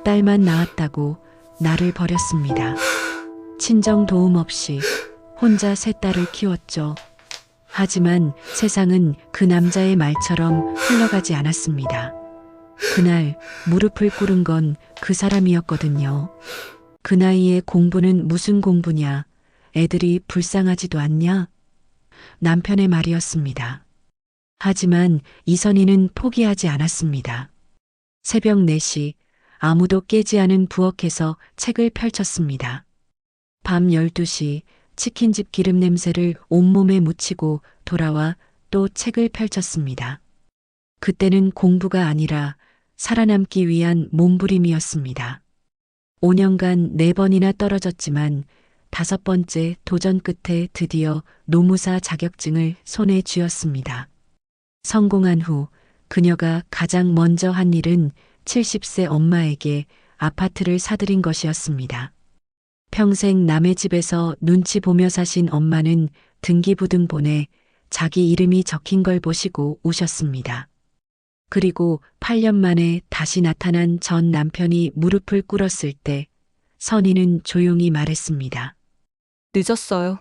딸만 낳았다고 나를 버렸습니다. 친정 도움 없이 혼자 세 딸을 키웠죠. 하지만 세상은 그 남자의 말처럼 흘러가지 않았습니다. 그날 무릎을 꿇은 건 그 사람이었거든요. 그 나이에 공부는 무슨 공부냐? 애들이 불쌍하지도 않냐? 남편의 말이었습니다. 하지만 이선희는 포기하지 않았습니다. 새벽 4시 아무도 깨지 않은 부엌에서 책을 펼쳤습니다. 밤 12시 치킨집 기름 냄새를 온몸에 묻히고 돌아와 또 책을 펼쳤습니다. 그때는 공부가 아니라 살아남기 위한 몸부림이었습니다. 5년간 4번이나 떨어졌지만 5번째 도전 끝에 드디어 노무사 자격증을 손에 쥐었습니다. 성공한 후 그녀가 가장 먼저 한 일은 70세 엄마에게 아파트를 사들인 것이었습니다. 평생 남의 집에서 눈치 보며 사신 엄마는 등기부등 본에 자기 이름이 적힌 걸 보시고 우셨습니다. 그리고 8년 만에 다시 나타난 전 남편이 무릎을 꿇었을 때 선희는 조용히 말했습니다. 늦었어요.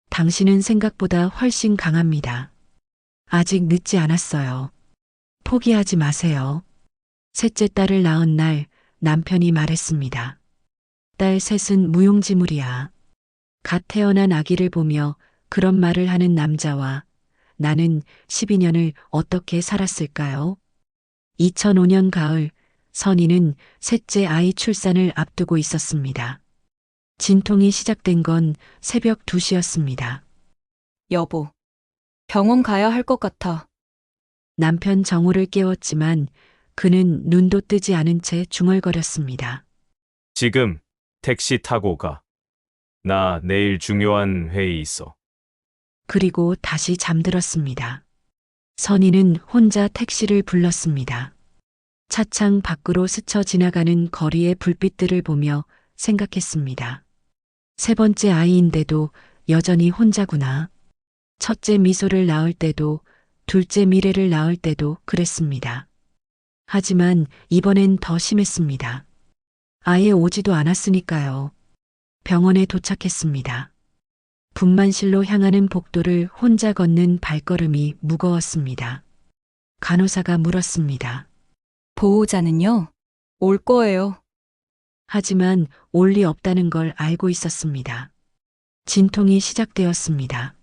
당신은 생각보다 훨씬 강합니다. 아직 늦지 않았어요. 포기하지 마세요. 셋째 딸을 낳은 날 남편이 말했습니다. 딸 셋은 무용지물이야. 갓 태어난 아기를 보며 그런 말을 하는 남자와 나는 12년을 어떻게 살았을까요? 2005년 가을 선희는 셋째 아이 출산을 앞두고 있었습니다. 진통이 시작된 건 새벽 2시였습니다. 여보, 병원 가야 할 것 같아. 남편 정우를 깨웠지만 그는 눈도 뜨지 않은 채 중얼거렸습니다. 지금 택시 타고 가. 나 내일 중요한 회의 있어. 그리고 다시 잠들었습니다. 선희는 혼자 택시를 불렀습니다. 차창 밖으로 스쳐 지나가는 거리의 불빛들을 보며 생각했습니다. 세 번째 아이인데도 여전히 혼자구나. 첫째 미소를 낳을 때도 둘째 미래를 낳을 때도 그랬습니다. 하지만 이번엔 더 심했습니다. 아예 오지도 않았으니까요. 병원에 도착했습니다. 분만실로 향하는 복도를 혼자 걷는 발걸음이 무거웠습니다. 간호사가 물었습니다. 보호자는요? 올 거예요. 하지만 올 리 없다는 걸 알고 있었습니다. 진통이 시작되었습니다.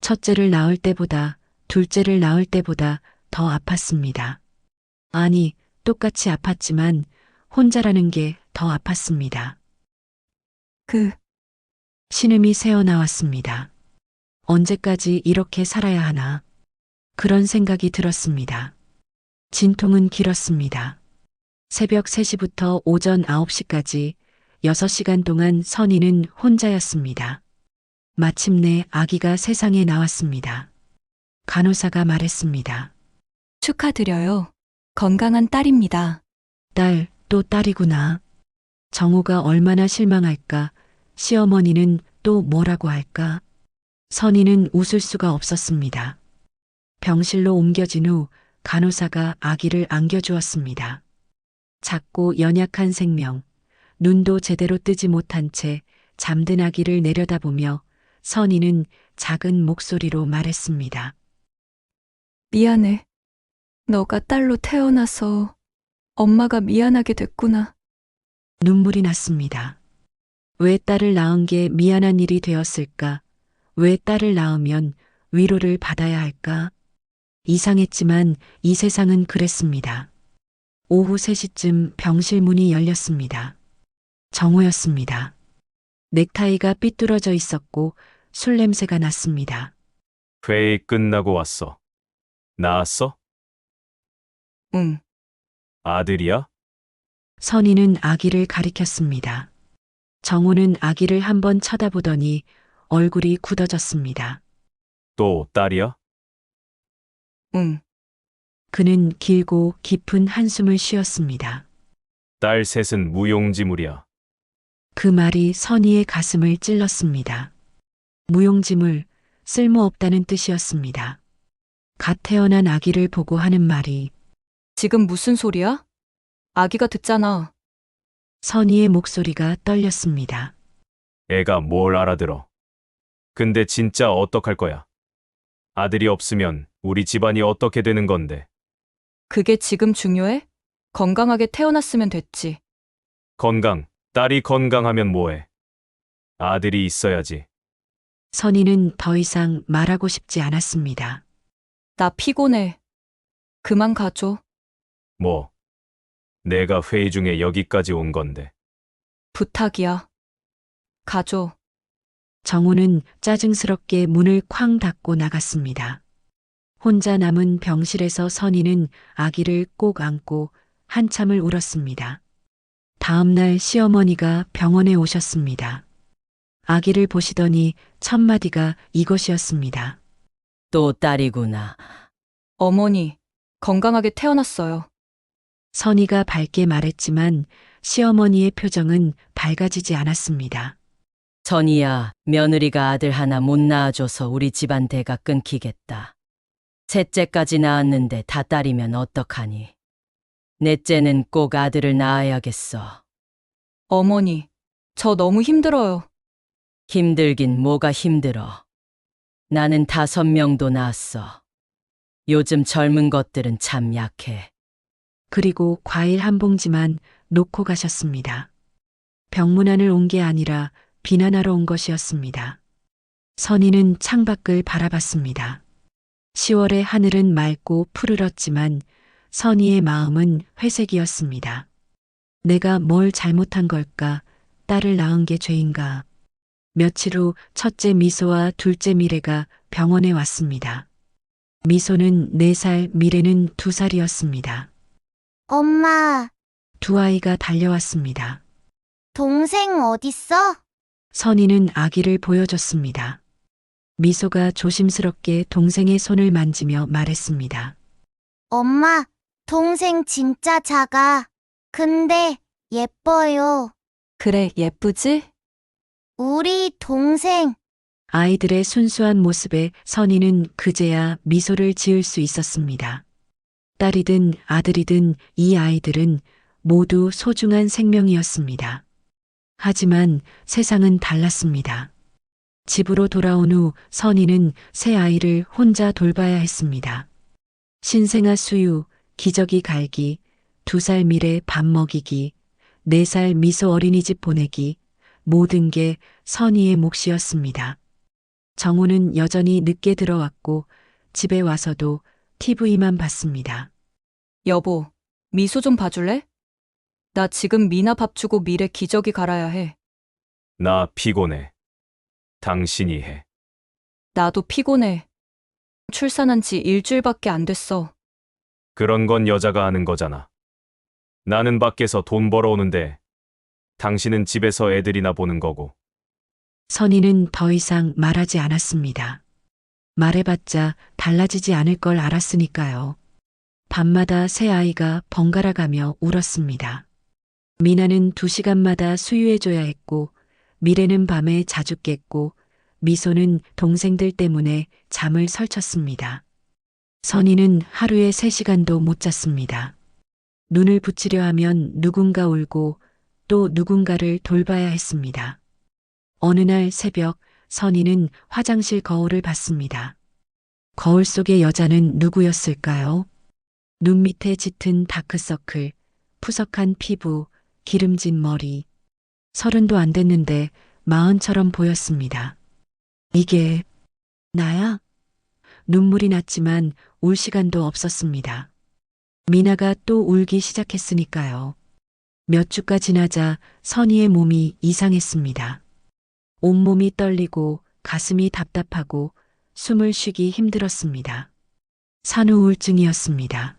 첫째를 낳을 때보다 둘째를 낳을 때보다 더 아팠습니다. 아니, 똑같이 아팠지만 혼자라는 게 더 아팠습니다. 신음이 새어나왔습니다. 언제까지 이렇게 살아야 하나? 그런 생각이 들었습니다. 진통은 길었습니다. 새벽 3시부터 오전 9시까지 6시간 동안 선희는 혼자였습니다. 마침내 아기가 세상에 나왔습니다. 간호사가 말했습니다. 축하드려요. 건강한 딸입니다. 딸, 또 딸이구나. 정우가 얼마나 실망할까? 시어머니는 또 뭐라고 할까? 선희는 웃을 수가 없었습니다. 병실로 옮겨진 후 간호사가 아기를 안겨주었습니다. 작고 연약한 생명, 눈도 제대로 뜨지 못한 채 잠든 아기를 내려다보며 선희는 작은 목소리로 말했습니다. 미안해. 너가 딸로 태어나서 엄마가 미안하게 됐구나. 눈물이 났습니다. 왜 딸을 낳은 게 미안한 일이 되었을까? 왜 딸을 낳으면 위로를 받아야 할까? 이상했지만 이 세상은 그랬습니다. 오후 3시쯤 병실 문이 열렸습니다. 정우였습니다. 넥타이가 삐뚤어져 있었고 술 냄새가 났습니다. 회의 끝나고 왔어. 나았어? 응. 아들이야? 선희는 아기를 가리켰습니다. 정우는 아기를 한번 쳐다보더니 얼굴이 굳어졌습니다. 또 딸이야? 응. 그는 길고 깊은 한숨을 쉬었습니다. 딸 셋은 무용지물이야. 그 말이 선희의 가슴을 찔렀습니다. 무용지물, 쓸모없다는 뜻이었습니다. 갓 태어난 아기를 보고 하는 말이 지금 무슨 소리야? 아기가 듣잖아. 선희의 목소리가 떨렸습니다. 애가 뭘 알아들어. 근데 진짜 어떡할 거야? 아들이 없으면 우리 집안이 어떻게 되는 건데? 그게 지금 중요해? 건강하게 태어났으면 됐지. 건강, 딸이 건강하면 뭐해? 아들이 있어야지. 선희는 더 이상 말하고 싶지 않았습니다. 나 피곤해. 그만 가줘. 뭐? 내가 회의 중에 여기까지 온 건데. 부탁이야. 가줘. 정우는 짜증스럽게 문을 쾅 닫고 나갔습니다. 혼자 남은 병실에서 선희는 아기를 꼭 안고 한참을 울었습니다. 다음 날 시어머니가 병원에 오셨습니다. 아기를 보시더니 첫 마디가 이것이었습니다. 또 딸이구나. 어머니, 건강하게 태어났어요. 선희가 밝게 말했지만 시어머니의 표정은 밝아지지 않았습니다. 선이야, 며느리가 아들 하나 못 낳아줘서 우리 집안 대가 끊기겠다. 셋째까지 낳았는데 다 딸이면 어떡하니? 넷째는 꼭 아들을 낳아야겠어. 어머니, 저 너무 힘들어요. 힘들긴 뭐가 힘들어. 나는 5명도 낳았어. 요즘 젊은 것들은 참 약해. 그리고 과일 한 봉지만 놓고 가셨습니다. 병문안을 온 게 아니라 비난하러 온 것이었습니다. 선희는 창밖을 바라봤습니다. 10월의 하늘은 맑고 푸르렀지만 선희의 마음은 회색이었습니다. 내가 뭘 잘못한 걸까? 딸을 낳은 게 죄인가? 며칠 후 첫째 미소와 둘째 미래가 병원에 왔습니다. 미소는 4살, 미래는 2살이었습니다. 엄마, 두 아이가 달려왔습니다. 동생 어딨어? 선희는 아기를 보여줬습니다. 미소가 조심스럽게 동생의 손을 만지며 말했습니다. 엄마, 동생 진짜 작아. 근데 예뻐요. 그래, 예쁘지? 우리 동생. 아이들의 순수한 모습에 선희는 그제야 미소를 지을 수 있었습니다. 딸이든 아들이든 이 아이들은 모두 소중한 생명이었습니다. 하지만 세상은 달랐습니다. 집으로 돌아온 후 선희는 새 아이를 혼자 돌봐야 했습니다. 신생아 수유, 기저귀 갈기, 2살 미래 밥 먹이기, 4살 미소 어린이집 보내기, 모든 게 선희의 몫이었습니다. 정우는 여전히 늦게 들어왔고 집에 와서도 TV만 봤습니다. 여보, 미소 좀 봐줄래? 나 지금 미나 밥 주고 미래 기저귀 갈아야 해. 나 피곤해. 당신이 해. 나도 피곤해. 출산한 지 일주일밖에 안 됐어. 그런 건 여자가 하는 거잖아. 나는 밖에서 돈 벌어오는데 당신은 집에서 애들이나 보는 거고. 선희는 더 이상 말하지 않았습니다. 말해봤자 달라지지 않을 걸 알았으니까요. 밤마다 새 아이가 번갈아 가며 울었습니다. 미나는 2시간마다 수유해줘야 했고, 미래는 밤에 자주 깼고, 미소는 동생들 때문에 잠을 설쳤습니다. 선희는 하루에 3시간도 못 잤습니다. 눈을 붙이려 하면 누군가 울고 또 누군가를 돌봐야 했습니다. 어느 날 새벽 선희는 화장실 거울을 봤습니다. 거울 속의 여자는 누구였을까요? 눈 밑에 짙은 다크서클, 푸석한 피부, 기름진 머리. 30도 안 됐는데 40처럼 보였습니다. 이게 나야? 눈물이 났지만 울 시간도 없었습니다. 미나가 또 울기 시작했으니까요. 몇 주가 지나자 선희의 몸이 이상했습니다. 온몸이 떨리고 가슴이 답답하고 숨을 쉬기 힘들었습니다. 산후 우울증이었습니다.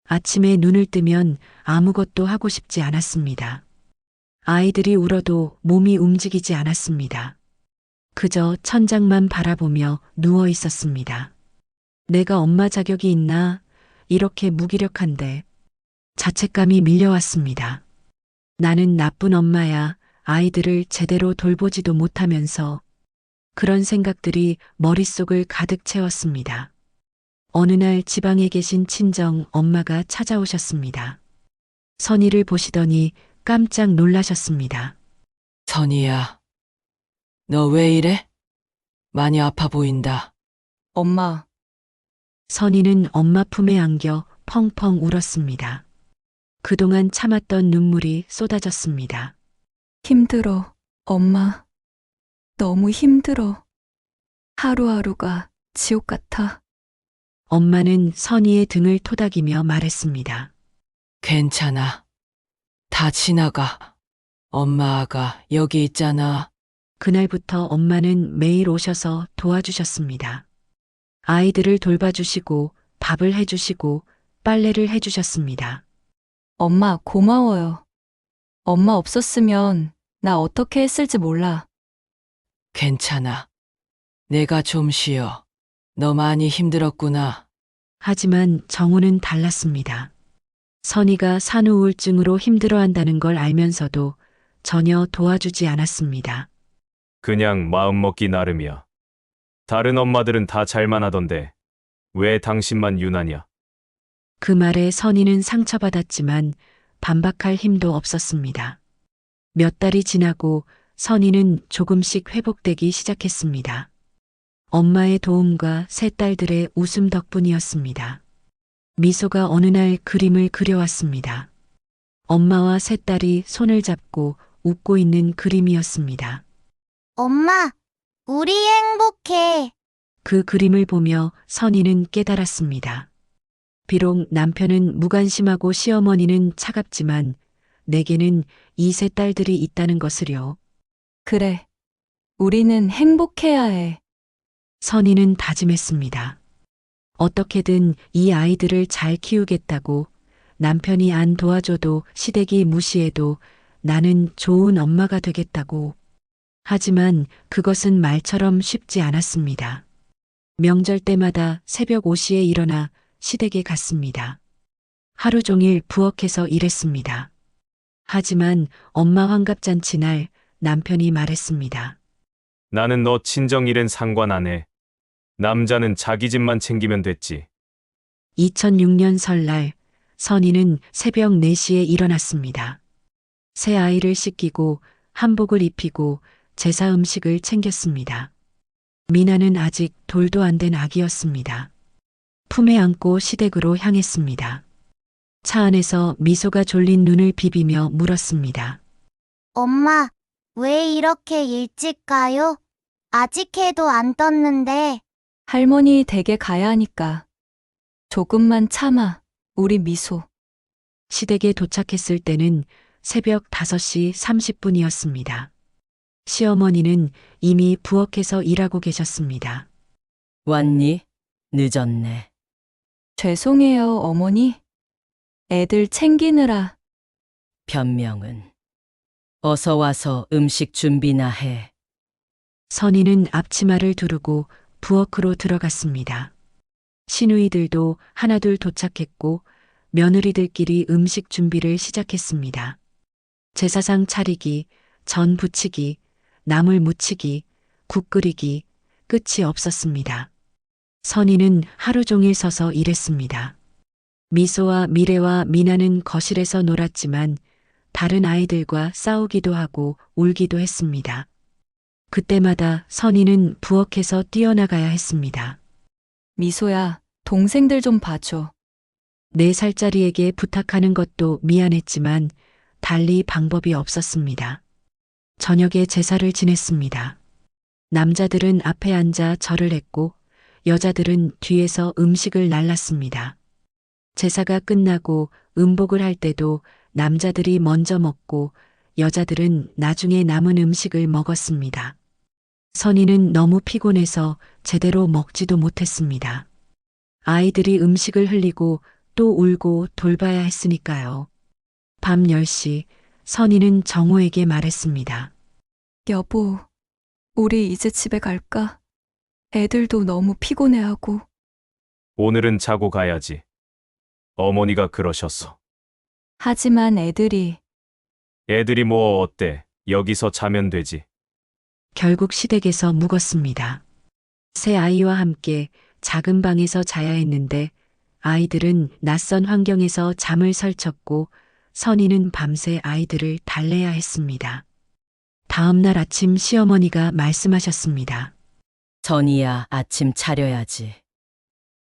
아침에 눈을 뜨면 아무것도 하고 싶지 않았습니다. 아이들이 울어도 몸이 움직이지 않았습니다. 그저 천장만 바라보며 누워 있었습니다. 내가 엄마 자격이 있나? 이렇게 무기력한데. 자책감이 밀려왔습니다. 나는 나쁜 엄마야. 아이들을 제대로 돌보지도 못하면서. 그런 생각들이 머릿속을 가득 채웠습니다. 어느 날 지방에 계신 친정 엄마가 찾아오셨습니다. 선희를 보시더니 깜짝 놀라셨습니다. 선이야, 너 왜 이래? 많이 아파 보인다. 엄마, 선희는 엄마 품에 안겨 펑펑 울었습니다. 그동안 참았던 눈물이 쏟아졌습니다. 힘들어. 엄마, 너무 힘들어. 하루하루가 지옥 같아. 엄마는 선희의 등을 토닥이며 말했습니다. 괜찮아. 다 지나가. 엄마가 여기 있잖아. 그날부터 엄마는 매일 오셔서 도와주셨습니다. 아이들을 돌봐주시고 밥을 해주시고 빨래를 해주셨습니다. 엄마, 고마워요. 엄마 없었으면 나 어떻게 했을지 몰라. 괜찮아. 내가 좀 쉬어. 너 많이 힘들었구나. 하지만 정우는 달랐습니다. 선희가 산후 우울증으로 힘들어한다는 걸 알면서도 전혀 도와주지 않았습니다. 그냥 마음먹기 나름이야. 다른 엄마들은 다 잘만 하던데 왜 당신만 유난이야? 그 말에 선희는 상처받았지만 반박할 힘도 없었습니다. 몇 달이 지나고 선희는 조금씩 회복되기 시작했습니다. 엄마의 도움과 세 딸들의 웃음 덕분이었습니다. 미소가 어느 날 그림을 그려왔습니다. 엄마와 세 딸이 손을 잡고 웃고 있는 그림이었습니다. 엄마, 우리 행복해. 그 그림을 보며 선희는 깨달았습니다. 비록 남편은 무관심하고 시어머니는 차갑지만 내게는 이 세 딸들이 있다는 것을요. 그래. 우리는 행복해야 해. 선희는 다짐했습니다. 어떻게든 이 아이들을 잘 키우겠다고 남편이 안 도와줘도 시댁이 무시해도 나는 좋은 엄마가 되겠다고. 하지만 그것은 말처럼 쉽지 않았습니다. 명절 때마다 새벽 5시에 일어나 시댁에 갔습니다. 하루 종일 부엌에서 일했습니다. 하지만 엄마 환갑잔치 날 남편이 말했습니다. 나는 너 친정일엔 상관 안 해. 남자는 자기 집만 챙기면 됐지. 2006년 설날 선희는 새벽 4시에 일어났습니다. 새 아이를 씻기고 한복을 입히고 제사 음식을 챙겼습니다. 미나는 아직 돌도 안 된 아기였습니다. 품에 안고 시댁으로 향했습니다. 차 안에서 미소가 졸린 눈을 비비며 물었습니다. 엄마, 왜 이렇게 일찍 가요? 아직 해도 안 떴는데. 할머니 댁에 가야 하니까. 조금만 참아, 우리 미소. 시댁에 도착했을 때는 새벽 5시 30분이었습니다. 시어머니는 이미 부엌에서 일하고 계셨습니다. 왔니? 늦었네. 죄송해요, 어머니. 애들 챙기느라. 변명은. 어서 와서 음식 준비나 해. 선희는 앞치마를 두르고 부엌으로 들어갔습니다. 시누이들도 하나둘 도착했고 며느리들끼리 음식 준비를 시작했습니다. 제사상 차리기, 전 부치기, 나물 무치기, 국 끓이기, 끝이 없었습니다. 선희는 하루 종일 서서 일했습니다. 미소와 미래와 미나는 거실에서 놀았지만 다른 아이들과 싸우기도 하고 울기도 했습니다. 그때마다 선희는 부엌에서 뛰어나가야 했습니다. 미소야, 동생들 좀 봐줘. 4살짜리에게 부탁하는 것도 미안했지만 달리 방법이 없었습니다. 저녁에 제사를 지냈습니다. 남자들은 앞에 앉아 절을 했고 여자들은 뒤에서 음식을 날랐습니다. 제사가 끝나고 음복을 할 때도 남자들이 먼저 먹고 여자들은 나중에 남은 음식을 먹었습니다. 선희는 너무 피곤해서 제대로 먹지도 못했습니다. 아이들이 음식을 흘리고 또 울고 돌봐야 했으니까요. 밤 10시 선희는 정우에게 말했습니다. 여보, 우리 이제 집에 갈까? 애들도 너무 피곤해하고. 오늘은 자고 가야지. 어머니가 그러셨어. 하지만 애들이 뭐 어때? 여기서 자면 되지. 결국 시댁에서 묵었습니다. 새 아이와 함께 작은 방에서 자야 했는데 아이들은 낯선 환경에서 잠을 설쳤고 선희는 밤새 아이들을 달래야 했습니다. 다음 날 아침 시어머니가 말씀하셨습니다. 선이야, 아침 차려야지.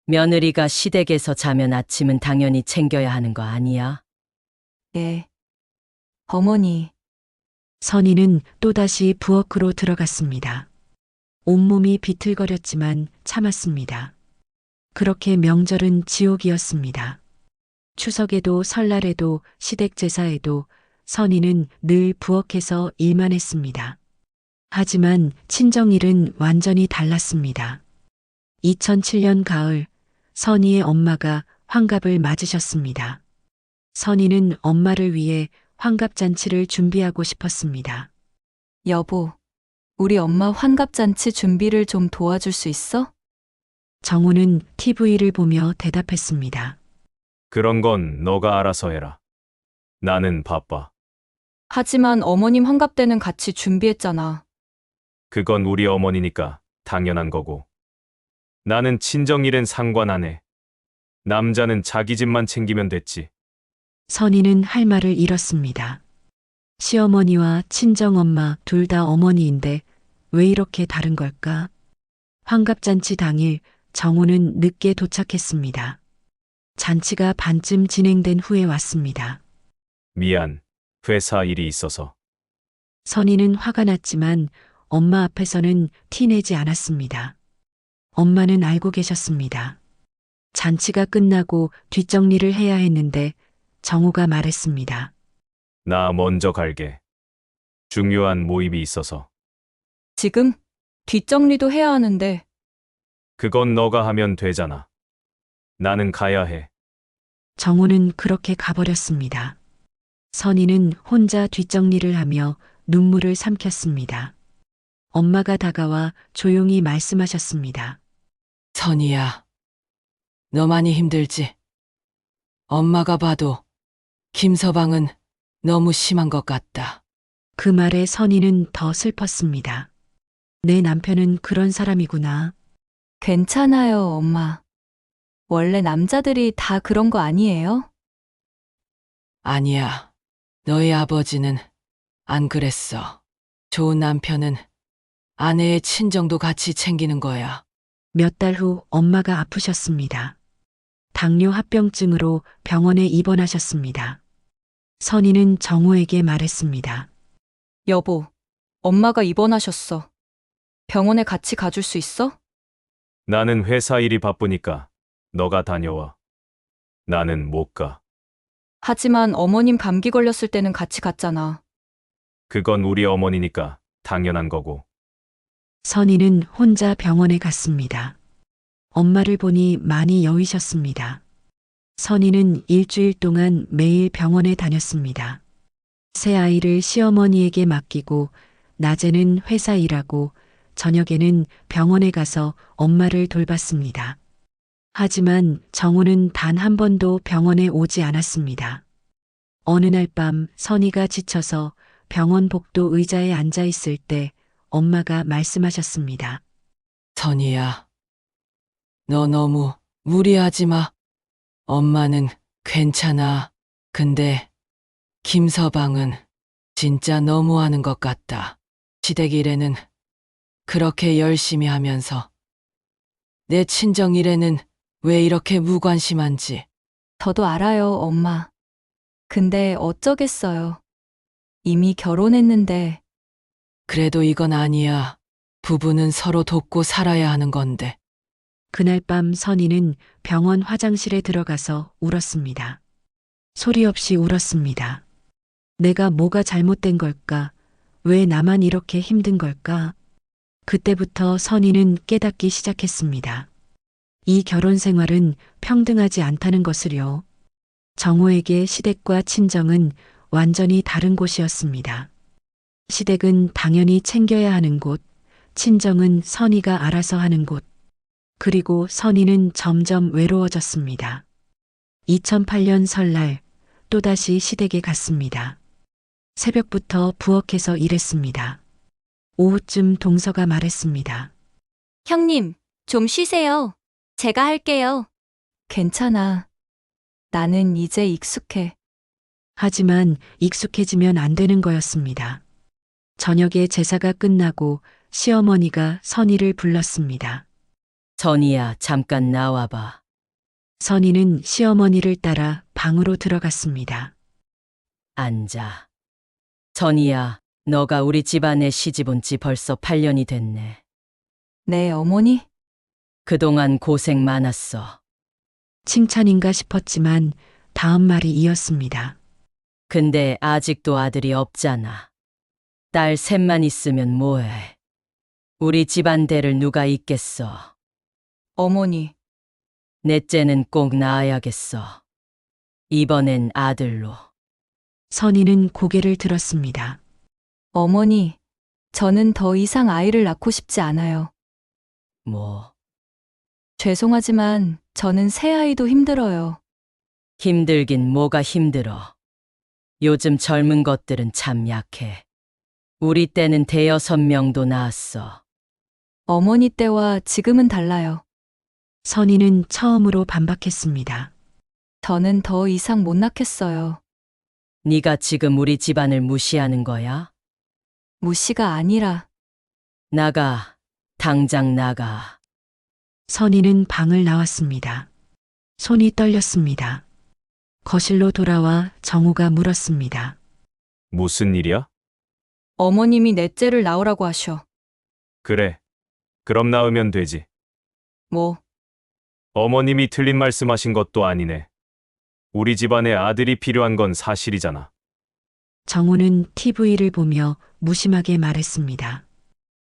며느리가 시댁에서 자면 아침은 당연히 챙겨야 하는 거 아니야? 예. 어머니, 선희는 또다시 부엌으로 들어갔습니다. 온몸이 비틀거렸지만 참았습니다. 그렇게 명절은 지옥이었습니다. 추석에도 설날에도 시댁 제사에도 선희는 늘 부엌에서 일만 했습니다. 하지만 친정일은 완전히 달랐습니다. 2007년 가을 선희의 엄마가 환갑을 맞으셨습니다. 선희는 엄마를 위해 환갑잔치를 준비하고 싶었습니다. 여보, 우리 엄마 환갑잔치 준비를 좀 도와줄 수 있어? 정우는 TV를 보며 대답했습니다. 그런 건 너가 알아서 해라. 나는 바빠. 하지만 어머님 환갑 때는 같이 준비했잖아. 그건 우리 어머니니까 당연한 거고. 나는 친정일엔 상관 안 해. 남자는 자기 집만 챙기면 됐지. 선희는 할 말을 잃었습니다. 시어머니와 친정엄마 둘 다 어머니인데 왜 이렇게 다른 걸까? 환갑잔치 당일 정우는 늦게 도착했습니다. 잔치가 반쯤 진행된 후에 왔습니다. 미안. 회사 일이 있어서. 선희는 화가 났지만 엄마 앞에서는 티내지 않았습니다. 엄마는 알고 계셨습니다. 잔치가 끝나고 뒷정리를 해야 했는데 정우가 말했습니다. 나 먼저 갈게. 중요한 모임이 있어서. 지금? 뒷정리도 해야 하는데. 그건 너가 하면 되잖아. 나는 가야 해. 정우는 그렇게 가버렸습니다. 선희는 혼자 뒷정리를 하며 눈물을 삼켰습니다. 엄마가 다가와 조용히 말씀하셨습니다. 선이야, 너 많이 힘들지? 엄마가 봐도 김서방은 너무 심한 것 같다. 그 말에 선희는 더 슬펐습니다. 내 남편은 그런 사람이구나. 괜찮아요, 엄마. 원래 남자들이 다 그런 거 아니에요? 아니야, 너희 아버지는 안 그랬어. 좋은 남편은 아내의 친정도 같이 챙기는 거야. 몇 달 후 엄마가 아프셨습니다. 당뇨 합병증으로 병원에 입원하셨습니다. 선희는 정우에게 말했습니다. 여보, 엄마가 입원하셨어. 병원에 같이 가줄 수 있어? 나는 회사 일이 바쁘니까 너가 다녀와. 나는 못 가. 하지만 어머님 감기 걸렸을 때는 같이 갔잖아. 그건 우리 어머니니까 당연한 거고. 선희는 혼자 병원에 갔습니다. 엄마를 보니 많이 여위셨습니다. 선희는 일주일 동안 매일 병원에 다녔습니다. 새 아이를 시어머니에게 맡기고 낮에는 회사 일하고 저녁에는 병원에 가서 엄마를 돌봤습니다. 하지만 정우는 단 한 번도 병원에 오지 않았습니다. 어느 날 밤 선희가 지쳐서 병원 복도 의자에 앉아 있을 때 엄마가 말씀하셨습니다. 선이야, 너 너무 무리하지 마. 엄마는 괜찮아. 근데 김서방은 진짜 너무하는 것 같다. 시댁 일에는 그렇게 열심히 하면서 내 친정 일에는 왜 이렇게 무관심한지. 저도 알아요, 엄마. 근데 어쩌겠어요. 이미 결혼했는데. 그래도 이건 아니야. 부부는 서로 돕고 살아야 하는 건데. 그날 밤 선희는 병원 화장실에 들어가서 울었습니다. 소리 없이 울었습니다. 내가 뭐가 잘못된 걸까? 왜 나만 이렇게 힘든 걸까? 그때부터 선희는 깨닫기 시작했습니다. 이 결혼 생활은 평등하지 않다는 것을요. 정우에게 시댁과 친정은 완전히 다른 곳이었습니다. 시댁은 당연히 챙겨야 하는 곳, 친정은 선희가 알아서 하는 곳. 그리고 선희는 점점 외로워졌습니다. 2008년 설날 또다시 시댁에 갔습니다. 새벽부터 부엌에서 일했습니다. 오후쯤 동서가 말했습니다. 형님, 좀 쉬세요. 제가 할게요. 괜찮아. 나는 이제 익숙해. 하지만 익숙해지면 안 되는 거였습니다. 저녁에 제사가 끝나고 시어머니가 선희를 불렀습니다. 선희야, 잠깐 나와봐. 선희는 시어머니를 따라 방으로 들어갔습니다. 앉아. 선희야, 너가 우리 집안에 시집 온 지 벌써 8년이 됐네. 네, 어머니? 그동안 고생 많았어. 칭찬인가 싶었지만 다음 말이 이었습니다. 근데 아직도 아들이 없잖아. 딸 셋만 있으면 뭐해. 우리 집안 대를 누가 잇겠어. 어머니, 넷째는 꼭 낳아야겠어. 이번엔 아들로. 선희는 고개를 들었습니다. 어머니, 저는 더 이상 아이를 낳고 싶지 않아요. 뭐, 죄송하지만 저는 새 아이도 힘들어요. 힘들긴 뭐가 힘들어. 요즘 젊은 것들은 참 약해. 우리 때는 5-6명도 낳았어. 어머니 때와 지금은 달라요. 선희는 처음으로 반박했습니다. 저는 더 이상 못 낳겠어요. 네가 지금 우리 집안을 무시하는 거야? 무시가 아니라 나가. 당장 나가. 선희는 방을 나왔습니다. 손이 떨렸습니다. 거실로 돌아와 정우가 물었습니다. 무슨 일이야? 어머님이 넷째를 낳으라고 하셔. 그래. 그럼 낳으면 되지. 뭐, 어머님이 틀린 말씀하신 것도 아니네. 우리 집안에 아들이 필요한 건 사실이잖아. 정우는 TV를 보며 무심하게 말했습니다.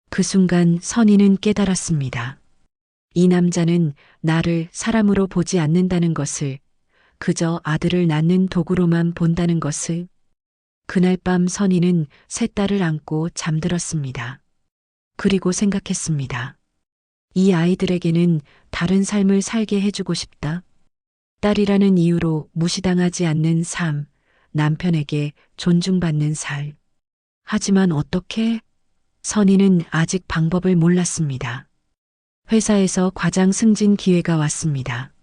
그 순간 선희는 깨달았습니다. 이 남자는 나를 사람으로 보지 않는다는 것을, 그저 아들을 낳는 도구로만 본다는 것을. 그날 밤 선희는 세 딸을 안고 잠들었습니다. 그리고 생각했습니다. 이 아이들에게는 다른 삶을 살게 해주고 싶다. 딸이라는 이유로 무시당하지 않는 삶, 남편에게 존중받는 삶. 하지만 어떻게? 선희는 아직 방법을 몰랐습니다. 회사에서 과장 승진 기회가 왔습니다.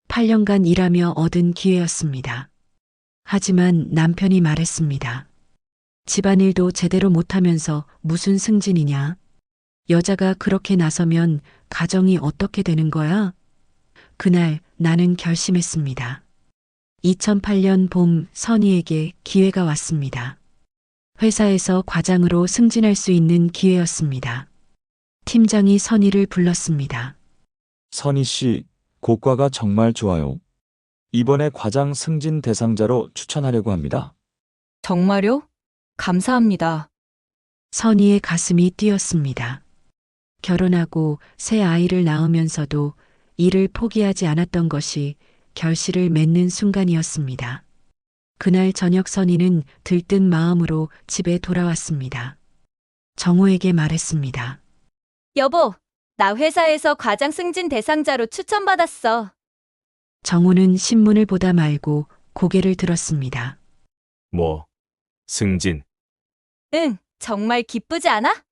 8년간 일하며 얻은 기회였습니다. 하지만 남편이 말했습니다. 집안일도 제대로 못하면서 무슨 승진이냐? 여자가 그렇게 나서면 가정이 어떻게 되는 거야? 그날 나는 결심했습니다. 2008년 봄 선희에게 기회가 왔습니다. 회사에서 과장으로 승진할 수 있는 기회였습니다. 팀장이 선희를 불렀습니다. 선희 씨, 고과가 정말 좋아요. 이번에 과장 승진 대상자로 추천하려고 합니다. 정말요? 감사합니다. 선희의 가슴이 뛰었습니다. 결혼하고 새 아이를 낳으면서도 일을 포기하지 않았던 것이 결실을 맺는 순간이었습니다. 그날 저녁 선희는 들뜬 마음으로 집에 돌아왔습니다. 정우에게 말했습니다. 여보, 나 회사에서 과장 승진 대상자로 추천받았어. 정우는 신문을 보다 말고 고개를 들었습니다. 뭐, 승진. 응, 정말 기쁘지 않아?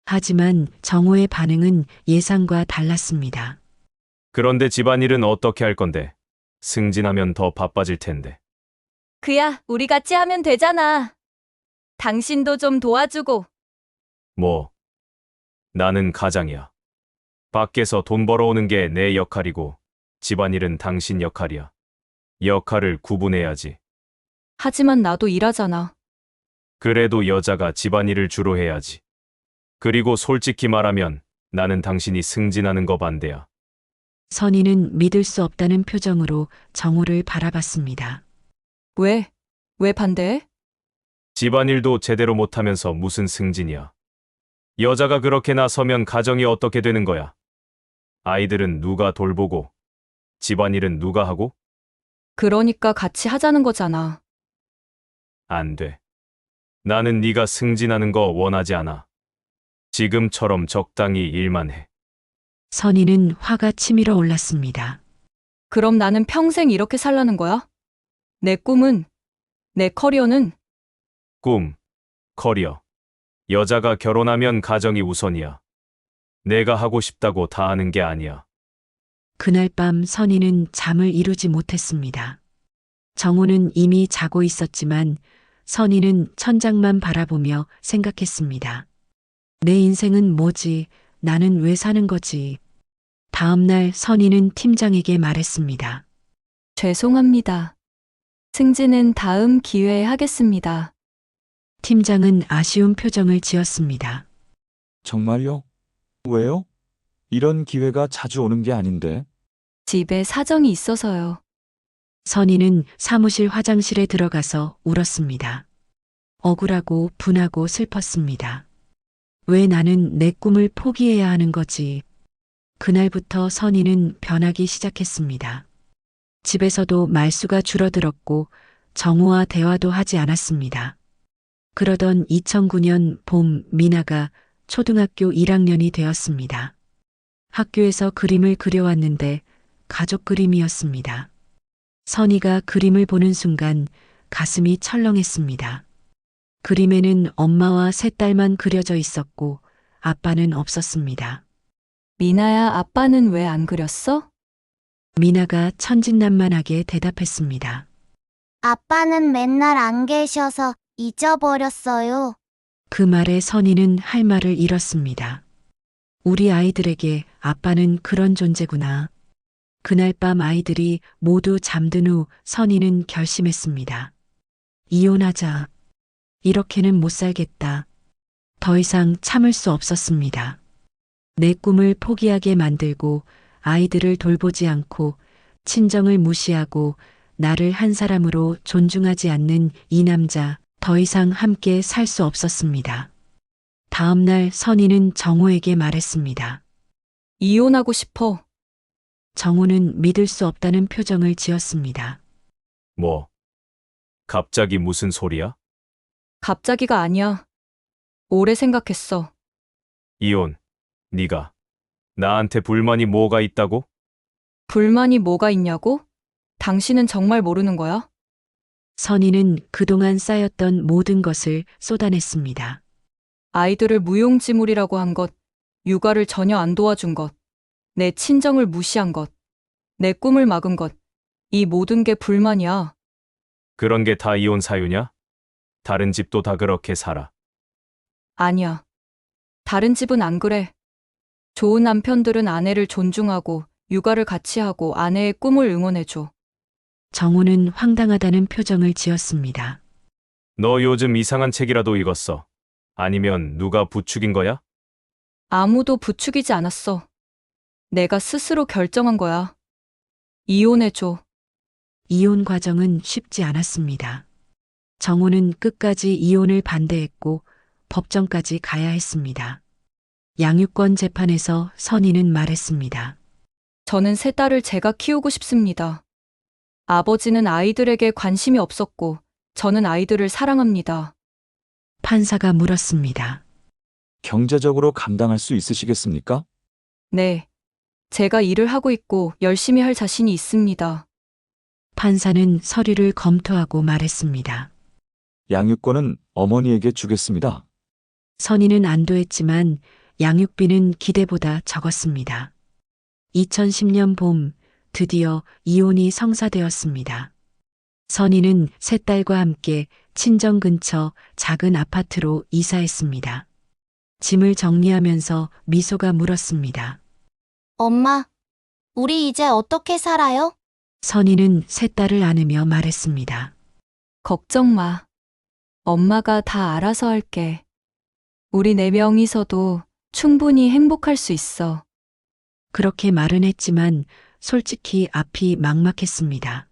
하지만 정우의 반응은 예상과 달랐습니다. 그런데 집안일은 어떻게 할 건데? 승진하면 더 바빠질 텐데. 그야, 우리 같이 하면 되잖아. 당신도 좀 도와주고. 뭐, 나는 가장이야. 밖에서 돈 벌어오는 게 내 역할이고, 집안일은 당신 역할이야. 역할을 구분해야지. 하지만 나도 일하잖아. 그래도 여자가 집안일을 주로 해야지. 그리고 솔직히 말하면 나는 당신이 승진하는 거 반대야. 선희는 믿을 수 없다는 표정으로 정우를 바라봤습니다. 왜? 왜 반대해? 집안일도 제대로 못하면서 무슨 승진이야. 여자가 그렇게 나서면 가정이 어떻게 되는 거야? 아이들은 누가 돌보고, 집안일은 누가 하고? 그러니까 같이 하자는 거잖아. 안 돼. 나는 네가 승진하는 거 원하지 않아. 지금처럼 적당히 일만 해. 선희는 화가 치밀어 올랐습니다. 그럼 나는 평생 이렇게 살라는 거야? 내 꿈은, 내 커리어는 꿈, 커리어. 여자가 결혼하면 가정이 우선이야. 내가 하고 싶다고 다 하는 게 아니야. 그날 밤 선희는 잠을 이루지 못했습니다. 정우는 이미 자고 있었지만 선희는 천장만 바라보며 생각했습니다. 내 인생은 뭐지? 나는 왜 사는 거지? 다음 날 선희는 팀장에게 말했습니다. 죄송합니다. 승진은 다음 기회에 하겠습니다. 팀장은 아쉬운 표정을 지었습니다. 정말요? 왜요? 이런 기회가 자주 오는 게 아닌데. 집에 사정이 있어서요. 선희는 사무실 화장실에 들어가서 울었습니다. 억울하고 분하고 슬펐습니다. 왜 나는 내 꿈을 포기해야 하는 거지? 그날부터 선희는 변하기 시작했습니다. 집에서도 말수가 줄어들었고 정우와 대화도 하지 않았습니다. 그러던 2009년 봄 미나가 초등학교 1학년이 되었습니다. 학교에서 그림을 그려왔는데 가족 그림이었습니다. 선희가 그림을 보는 순간 가슴이 철렁했습니다. 그림에는 엄마와 세 딸만 그려져 있었고 아빠는 없었습니다. 미나야, 아빠는 왜 안 그렸어? 미나가 천진난만하게 대답했습니다. 아빠는 맨날 안 계셔서 잊어버렸어요. 그 말에 선희는 할 말을 잃었습니다. 우리 아이들에게 아빠는 그런 존재구나. 그날 밤 아이들이 모두 잠든 후 선희는 결심했습니다. 이혼하자. 이렇게는 못 살겠다. 더 이상 참을 수 없었습니다. 내 꿈을 포기하게 만들고 아이들을 돌보지 않고 친정을 무시하고 나를 한 사람으로 존중하지 않는 이 남자 더 이상 함께 살 수 없었습니다. 다음 날 선희는 정우에게 말했습니다. 이혼하고 싶어. 정우는 믿을 수 없다는 표정을 지었습니다. 뭐? 갑자기 무슨 소리야? 갑자기가 아니야. 오래 생각했어. 이혼. 네가 나한테 불만이 뭐가 있다고? 불만이 뭐가 있냐고? 당신은 정말 모르는 거야? 선희는 그동안 쌓였던 모든 것을 쏟아냈습니다. 아이들을 무용지물이라고 한 것, 육아를 전혀 안 도와준 것, 내 친정을 무시한 것, 내 꿈을 막은 것, 이 모든 게 불만이야. 그런 게 다 이혼 사유냐? 다른 집도 다 그렇게 살아. 아니야. 다른 집은 안 그래. 좋은 남편들은 아내를 존중하고 육아를 같이 하고 아내의 꿈을 응원해줘. 정우는 황당하다는 표정을 지었습니다. 너 요즘 이상한 책이라도 읽었어? 아니면 누가 부추긴 거야? 아무도 부추기지 않았어. 내가 스스로 결정한 거야. 이혼해줘. 이혼 과정은 쉽지 않았습니다. 정우는 끝까지 이혼을 반대했고 법정까지 가야 했습니다. 양육권 재판에서 선희는 말했습니다. 저는 세 딸을 제가 키우고 싶습니다. 아버지는 아이들에게 관심이 없었고, 저는 아이들을 사랑합니다. 판사가 물었습니다. 경제적으로 감당할 수 있으시겠습니까? 네. 제가 일을 하고 있고 열심히 할 자신이 있습니다. 판사는 서류를 검토하고 말했습니다. 양육권은 어머니에게 주겠습니다. 선희는 안도했지만 양육비는 기대보다 적었습니다. 2010년 봄 드디어 이혼이 성사되었습니다. 선희는 세 딸과 함께 친정 근처 작은 아파트로 이사했습니다. 짐을 정리하면서 미소가 물었습니다. 엄마, 우리 이제 어떻게 살아요? 선희는 세 딸을 안으며 말했습니다. 걱정 마. 엄마가 다 알아서 할게. 우리 네 명이서도 충분히 행복할 수 있어. 그렇게 말은 했지만 솔직히 앞이 막막했습니다.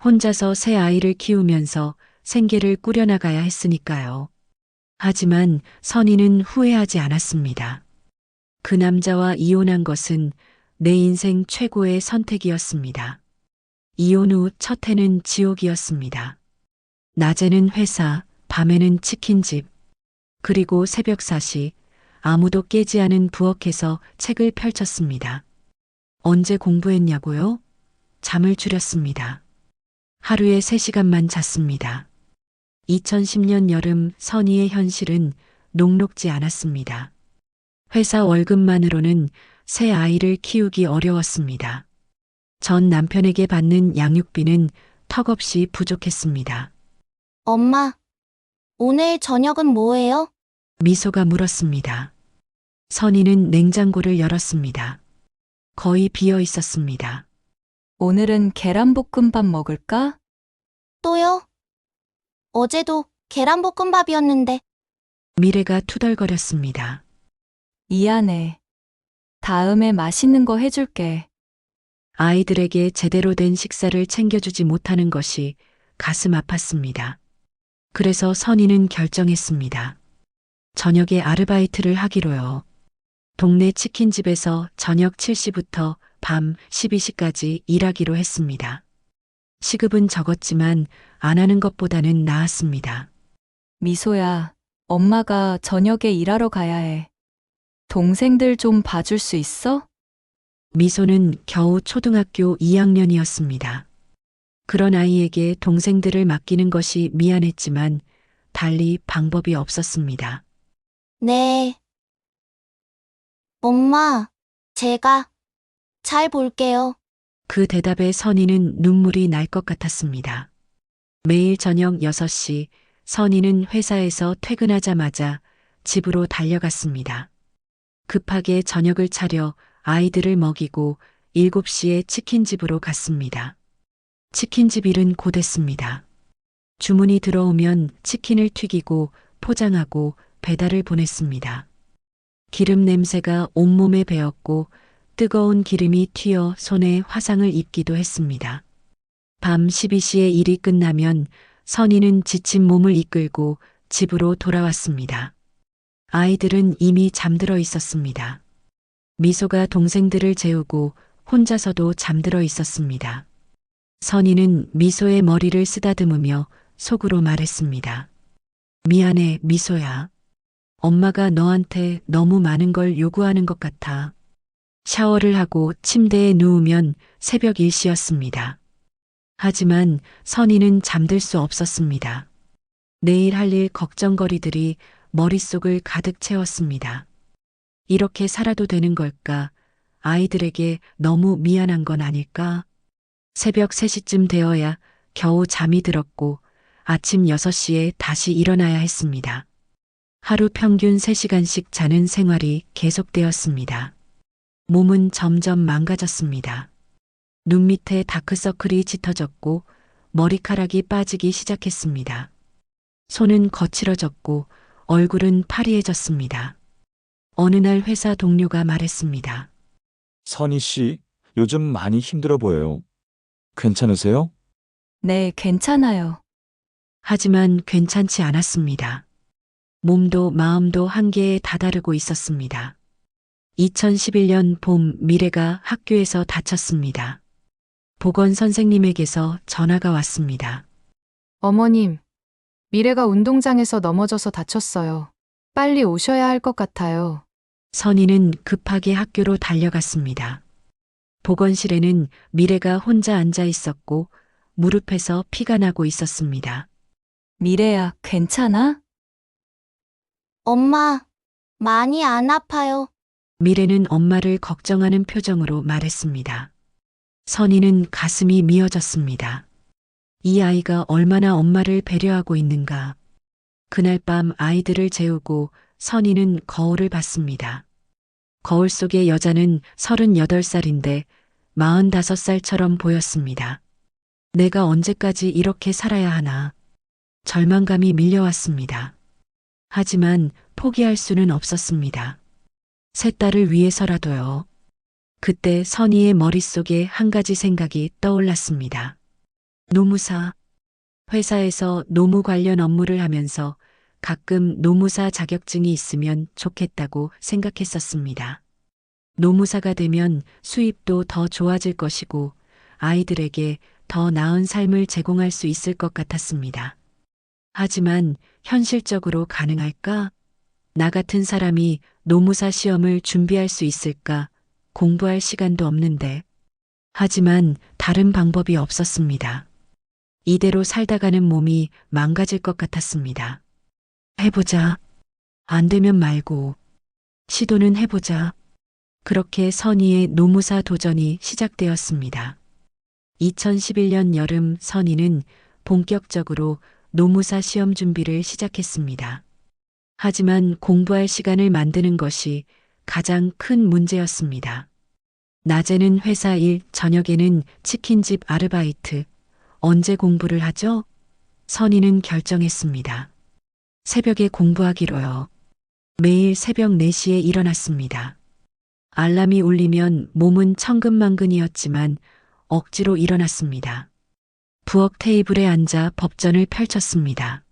혼자서 새 아이를 키우면서 생계를 꾸려나가야 했으니까요. 하지만 선희는 후회하지 않았습니다. 그 남자와 이혼한 것은 내 인생 최고의 선택이었습니다. 이혼 후 첫 해는 지옥이었습니다. 낮에는 회사, 밤에는 치킨집, 그리고 새벽 4시 아무도 깨지 않은 부엌에서 책을 펼쳤습니다. 언제 공부했냐고요? 잠을 줄였습니다. 하루에 3시간만 잤습니다. 2010년 여름 선희의 현실은 녹록지 않았습니다. 회사 월급만으로는 새 아이를 키우기 어려웠습니다. 전 남편에게 받는 양육비는 턱없이 부족했습니다. 엄마, 오늘 저녁은 뭐예요? 미소가 물었습니다. 선희는 냉장고를 열었습니다. 거의 비어 있었습니다. 오늘은 계란볶음밥 먹을까? 또요? 어제도 계란볶음밥이었는데. 미래가 투덜거렸습니다. 미안해. 다음에 맛있는 거 해줄게. 아이들에게 제대로 된 식사를 챙겨주지 못하는 것이 가슴 아팠습니다. 그래서 선희는 결정했습니다. 저녁에 아르바이트를 하기로요. 동네 치킨집에서 저녁 7시부터 밤 12시까지 일하기로 했습니다. 시급은 적었지만 안 하는 것보다는 나았습니다. 미소야, 엄마가 저녁에 일하러 가야 해. 동생들 좀 봐줄 수 있어? 미소는 겨우 초등학교 2학년이었습니다. 그런 아이에게 동생들을 맡기는 것이 미안했지만 달리 방법이 없었습니다. 네. 엄마, 제가 잘 볼게요. 그 대답에 선희는 눈물이 날 것 같았습니다. 매일 저녁 6시 선희는 회사에서 퇴근하자마자 집으로 달려갔습니다. 급하게 저녁을 차려 아이들을 먹이고 7시에 치킨집으로 갔습니다. 치킨집 일은 고됐습니다. 주문이 들어오면 치킨을 튀기고 포장하고 배달을 보냈습니다. 기름 냄새가 온몸에 배었고 뜨거운 기름이 튀어 손에 화상을 입기도 했습니다. 밤 12시에 일이 끝나면 선희는 지친 몸을 이끌고 집으로 돌아왔습니다. 아이들은 이미 잠들어 있었습니다. 미소가 동생들을 재우고 혼자서도 잠들어 있었습니다. 선희는 미소의 머리를 쓰다듬으며 속으로 말했습니다. 미안해, 미소야. 엄마가 너한테 너무 많은 걸 요구하는 것 같아. 샤워를 하고 침대에 누우면 새벽 1시였습니다. 하지만 선희는 잠들 수 없었습니다. 내일 할 일 걱정거리들이 머릿속을 가득 채웠습니다. 이렇게 살아도 되는 걸까? 아이들에게 너무 미안한 건 아닐까? 새벽 3시쯤 되어야 겨우 잠이 들었고 아침 6시에 다시 일어나야 했습니다. 하루 평균 3시간씩 자는 생활이 계속되었습니다. 몸은 점점 망가졌습니다. 눈 밑에 다크서클이 짙어졌고 머리카락이 빠지기 시작했습니다. 손은 거칠어졌고 얼굴은 파리해졌습니다. 어느 날 회사 동료가 말했습니다. 선희 씨, 요즘 많이 힘들어 보여요. 괜찮으세요? 네, 괜찮아요. 하지만 괜찮지 않았습니다. 몸도 마음도 한계에 다다르고 있었습니다. 2011년 봄 미래가 학교에서 다쳤습니다. 보건 선생님에게서 전화가 왔습니다. 어머님, 미래가 운동장에서 넘어져서 다쳤어요. 빨리 오셔야 할 것 같아요. 선희는 급하게 학교로 달려갔습니다. 보건실에는 미래가 혼자 앉아 있었고 무릎에서 피가 나고 있었습니다. 미래야, 괜찮아? 엄마, 많이 안 아파요. 미래는 엄마를 걱정하는 표정으로 말했습니다. 선희는 가슴이 미어졌습니다. 이 아이가 얼마나 엄마를 배려하고 있는가. 그날 밤 아이들을 재우고 선희는 거울을 봤습니다. 거울 속의 여자는 38살인데 45살처럼 보였습니다. 내가 언제까지 이렇게 살아야 하나. 절망감이 밀려왔습니다. 하지만 포기할 수는 없었습니다. 세 딸을 위해서라도요. 그때 선희의 머릿속에 한 가지 생각이 떠올랐습니다. 노무사. 회사에서 노무 관련 업무를 하면서 가끔 노무사 자격증이 있으면 좋겠다고 생각했었습니다. 노무사가 되면 수입도 더 좋아질 것이고 아이들에게 더 나은 삶을 제공할 수 있을 것 같았습니다. 하지만 현실적으로 가능할까? 나 같은 사람이 노무사 시험을 준비할 수 있을까? 공부할 시간도 없는데. 하지만 다른 방법이 없었습니다. 이대로 살다가는 몸이 망가질 것 같았습니다. 해보자. 안 되면 말고. 시도는 해보자. 그렇게 선희의 노무사 도전이 시작되었습니다. 2011년 여름 선희는 본격적으로 노무사 시험 준비를 시작했습니다. 하지만 공부할 시간을 만드는 것이 가장 큰 문제였습니다. 낮에는 회사 일, 저녁에는 치킨집 아르바이트. 언제 공부를 하죠? 선희는 결정했습니다. 새벽에 공부하기로요. 매일 새벽 4시에 일어났습니다. 알람이 울리면 몸은 천근만근이었지만 억지로 일어났습니다. 부엌 테이블에 앉아 법전을 펼쳤습니다.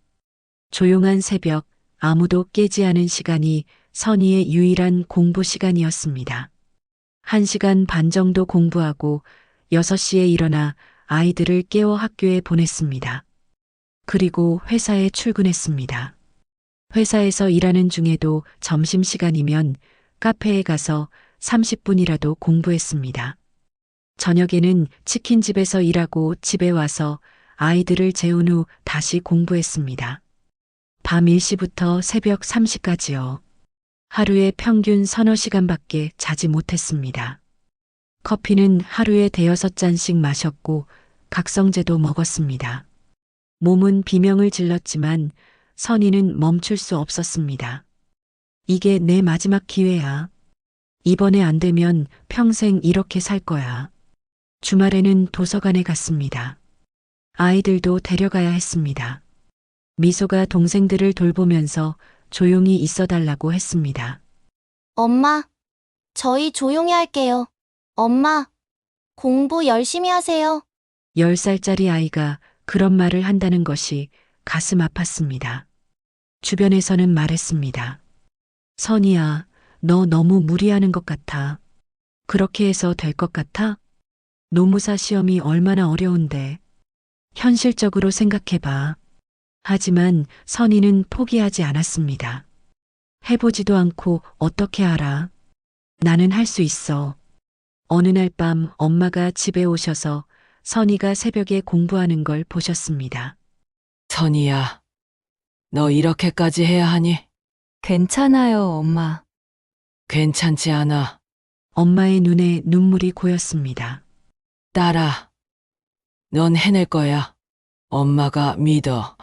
조용한 새벽, 아무도 깨지 않은 시간이 선희의 유일한 공부 시간이었습니다. 1시간 반 정도 공부하고 6시에 일어나 아이들을 깨워 학교에 보냈습니다. 그리고 회사에 출근했습니다. 회사에서 일하는 중에도 점심시간이면 카페에 가서 30분이라도 공부했습니다. 저녁에는 치킨집에서 일하고 집에 와서 아이들을 재운 후 다시 공부했습니다. 밤 1시부터 새벽 3시까지요. 하루에 평균 서너 시간밖에 자지 못했습니다. 커피는 하루에 5잔씩 마셨고 각성제도 먹었습니다. 몸은 비명을 질렀지만 선희는 멈출 수 없었습니다. 이게 내 마지막 기회야. 이번에 안 되면 평생 이렇게 살 거야. 주말에는 도서관에 갔습니다. 아이들도 데려가야 했습니다. 미소가 동생들을 돌보면서 조용히 있어달라고 했습니다. 엄마, 저희 조용히 할게요. 엄마, 공부 열심히 하세요. 10살짜리 아이가 그런 말을 한다는 것이 가슴 아팠습니다. 주변에서는 말했습니다. 선희야, 너 너무 무리하는 것 같아. 그렇게 해서 될 것 같아? 노무사 시험이 얼마나 어려운데. 현실적으로 생각해봐. 하지만 선희는 포기하지 않았습니다. 해보지도 않고 어떻게 알아? 나는 할 수 있어. 어느 날 밤 엄마가 집에 오셔서 선희가 새벽에 공부하는 걸 보셨습니다. 선희야, 너 이렇게까지 해야 하니? 괜찮아요, 엄마. 괜찮지 않아. 엄마의 눈에 눈물이 고였습니다. 딸아, 넌 해낼 거야. 엄마가 믿어.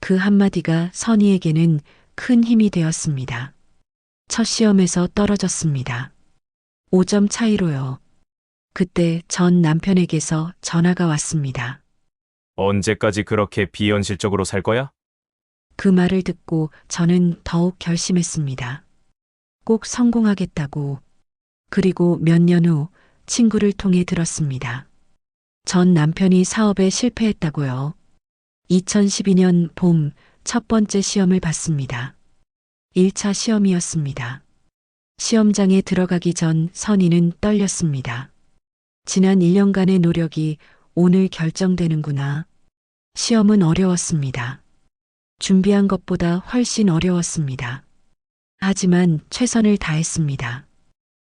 그 한마디가 선희에게는 큰 힘이 되었습니다. 첫 시험에서 떨어졌습니다. 5점 차이로요. 그때 전 남편에게서 전화가 왔습니다. 언제까지 그렇게 비현실적으로 살 거야? 그 말을 듣고 저는 더욱 결심했습니다. 꼭 성공하겠다고. 그리고 몇 년 후 친구를 통해 들었습니다. 전 남편이 사업에 실패했다고요. 2012년 봄 첫 번째 시험을 봤습니다. 1차 시험이었습니다. 시험장에 들어가기 전 선희는 떨렸습니다. 지난 1년간의 노력이 오늘 결정되는구나. 시험은 어려웠습니다. 준비한 것보다 훨씬 어려웠습니다. 하지만 최선을 다했습니다.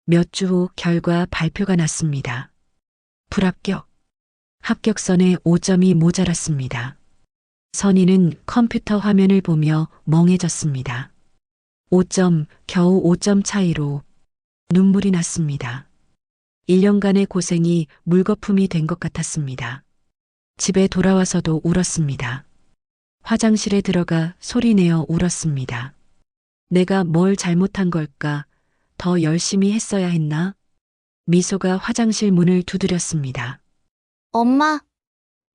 몇 주 후 결과 발표가 났습니다. 불합격. 합격선에 5점이 모자랐습니다. 선희는 컴퓨터 화면을 보며 멍해졌습니다. 5점, 겨우 5점 차이로 눈물이 났습니다. 1년간의 고생이 물거품이 된 것 같았습니다. 집에 돌아와서도 울었습니다. 화장실에 들어가 소리내어 울었습니다. 내가 뭘 잘못한 걸까? 더 열심히 했어야 했나? 미소가 화장실 문을 두드렸습니다. 엄마,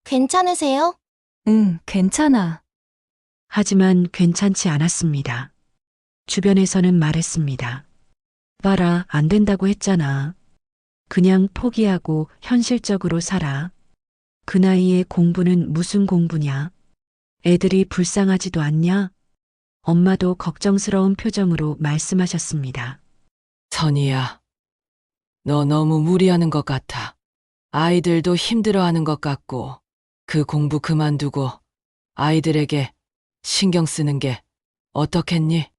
괜찮으세요? 응, 괜찮아. 하지만 괜찮지 않았습니다. 주변에서는 말했습니다. 봐라, 안 된다고 했잖아. 그냥 포기하고 현실적으로 살아. 그 나이에 공부는 무슨 공부냐? 애들이 불쌍하지도 않냐? 엄마도 걱정스러운 표정으로 말씀하셨습니다. 선희야, 너 너무 무리하는 것 같아. 아이들도 힘들어하는 것 같고, 그 공부 그만두고 아이들에게 신경 쓰는 게 어떻겠니?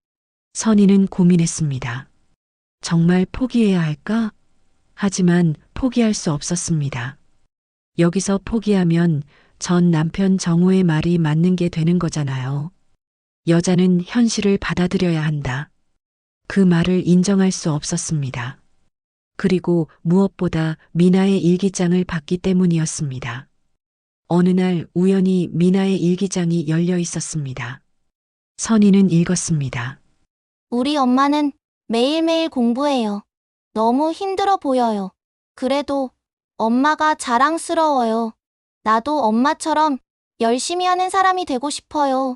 선희는 고민했습니다. 정말 포기해야 할까? 하지만 포기할 수 없었습니다. 여기서 포기하면 전 남편 정호의 말이 맞는 게 되는 거잖아요. 여자는 현실을 받아들여야 한다. 그 말을 인정할 수 없었습니다. 그리고 무엇보다 미나의 일기장을 봤기 때문이었습니다. 어느 날 우연히 미나의 일기장이 열려 있었습니다. 선희는 읽었습니다. 우리 엄마는 매일매일 공부해요. 너무 힘들어 보여요. 그래도 엄마가 자랑스러워요. 나도 엄마처럼 열심히 하는 사람이 되고 싶어요.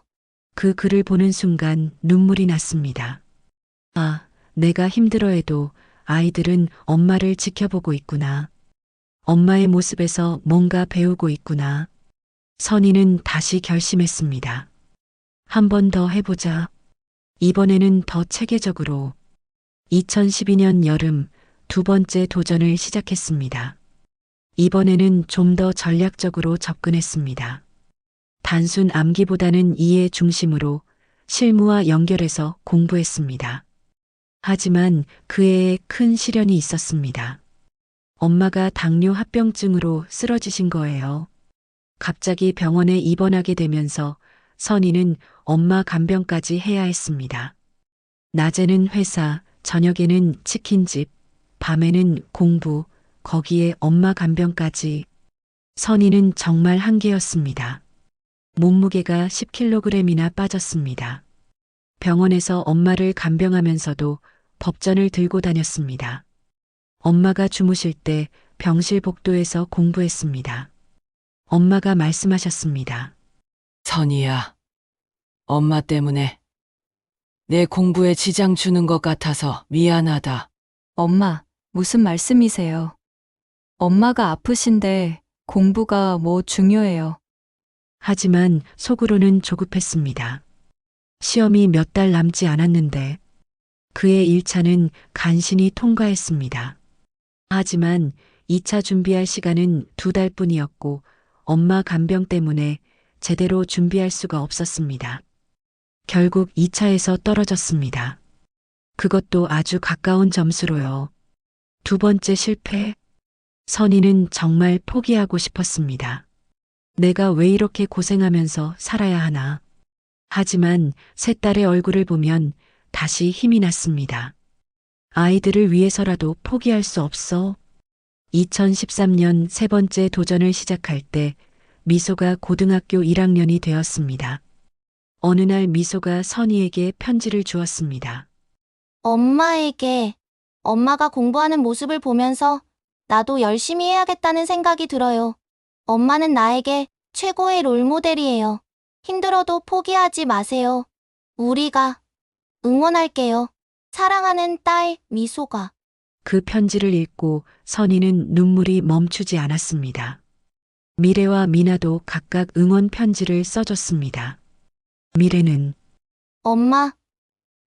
그 글을 보는 순간 눈물이 났습니다. 아, 내가 힘들어해도 아이들은 엄마를 지켜보고 있구나. 엄마의 모습에서 뭔가 배우고 있구나. 선희는 다시 결심했습니다. 한 번 더 해보자. 이번에는 더 체계적으로. 2012년 여름 두 번째 도전을 시작했습니다. 이번에는 좀 더 전략적으로 접근했습니다. 단순 암기보다는 이해 중심으로 실무와 연결해서 공부했습니다. 하지만 그 해에 큰 시련이 있었습니다. 엄마가 당뇨 합병증으로 쓰러지신 거예요. 갑자기 병원에 입원하게 되면서 선희는 엄마 간병까지 해야 했습니다. 낮에는 회사, 저녁에는 치킨집, 밤에는 공부, 거기에 엄마 간병까지. 선희는 정말 한계였습니다. 몸무게가 10kg이나 빠졌습니다. 병원에서 엄마를 간병하면서도 법전을 들고 다녔습니다. 엄마가 주무실 때 병실 복도에서 공부했습니다. 엄마가 말씀하셨습니다. 선희야, 엄마 때문에 내 공부에 지장 주는 것 같아서 미안하다. 엄마, 무슨 말씀이세요? 엄마가 아프신데 공부가 뭐 중요해요. 하지만 속으로는 조급했습니다. 시험이 몇 달 남지 않았는데 그의 1차는 간신히 통과했습니다. 하지만 2차 준비할 시간은 2달뿐이었고 엄마 간병 때문에 제대로 준비할 수가 없었습니다. 결국 2차에서 떨어졌습니다. 그것도 아주 가까운 점수로요. 두 번째 실패. 선희는 정말 포기하고 싶었습니다. 내가 왜 이렇게 고생하면서 살아야 하나. 하지만 세 딸의 얼굴을 보면 다시 힘이 났습니다. 아이들을 위해서라도 포기할 수 없어. 2013년 세 번째 도전을 시작할 때 미소가 고등학교 1학년이 되었습니다. 어느 날 미소가 선희에게 편지를 주었습니다. 엄마에게 엄마가 공부하는 모습을 보면서 나도 열심히 해야겠다는 생각이 들어요. 엄마는 나에게 최고의 롤모델이에요. 힘들어도 포기하지 마세요. 우리가 응원할게요. 사랑하는 딸 미소가. 그 편지를 읽고 선희는 눈물이 멈추지 않았습니다. 미래와 미나도 각각 응원 편지를 써줬습니다. 미래는 엄마,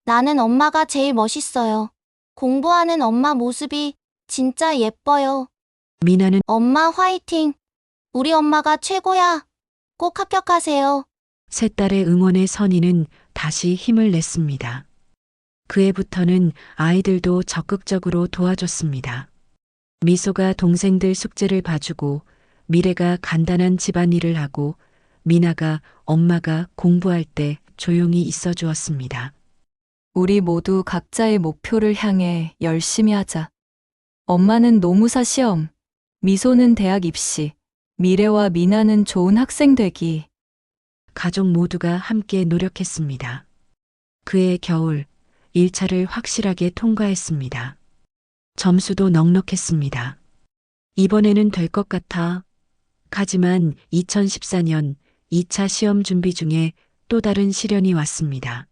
나는 엄마가 제일 멋있어요. 공부하는 엄마 모습이 진짜 예뻐요. 미나는 엄마 화이팅! 우리 엄마가 최고야. 꼭 합격하세요. 세 딸의 응원에 선희는 다시 힘을 냈습니다. 그 해부터는 아이들도 적극적으로 도와줬습니다. 미소가 동생들 숙제를 봐주고 미래가 간단한 집안일을 하고 미나가 엄마가 공부할 때 조용히 있어 주었습니다. 우리 모두 각자의 목표를 향해 열심히 하자. 엄마는 노무사 시험, 미소는 대학 입시, 미래와 미나는 좋은 학생 되기. 가족 모두가 함께 노력했습니다. 그해 겨울 1차를 확실하게 통과했습니다. 점수도 넉넉했습니다. 이번에는 될 것 같아. 하지만 2014년 2차 시험 준비 중에 또 다른 시련이 왔습니다.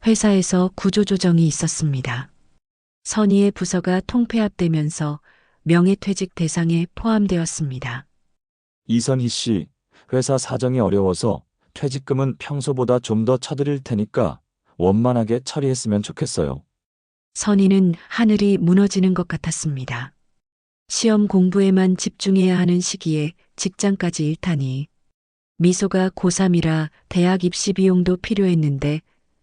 회사에서 구조조정이 있었습니다. 선희의 부서가 통폐합되면서 명예퇴직 대상에 포함되었습니다. 이선희 씨, 회사 사정이 어려워서 퇴직금은 평소보다 좀 더 쳐드릴 테니까 원만하게 처리했으면 좋겠어요. 선희는 하늘이 무너지는 것 같았습니다. 시험 공부에만 집중해야 하는 시기에 직장까지 잃다니. 미소가 고3이라 대학 입시 비용도 필요했는데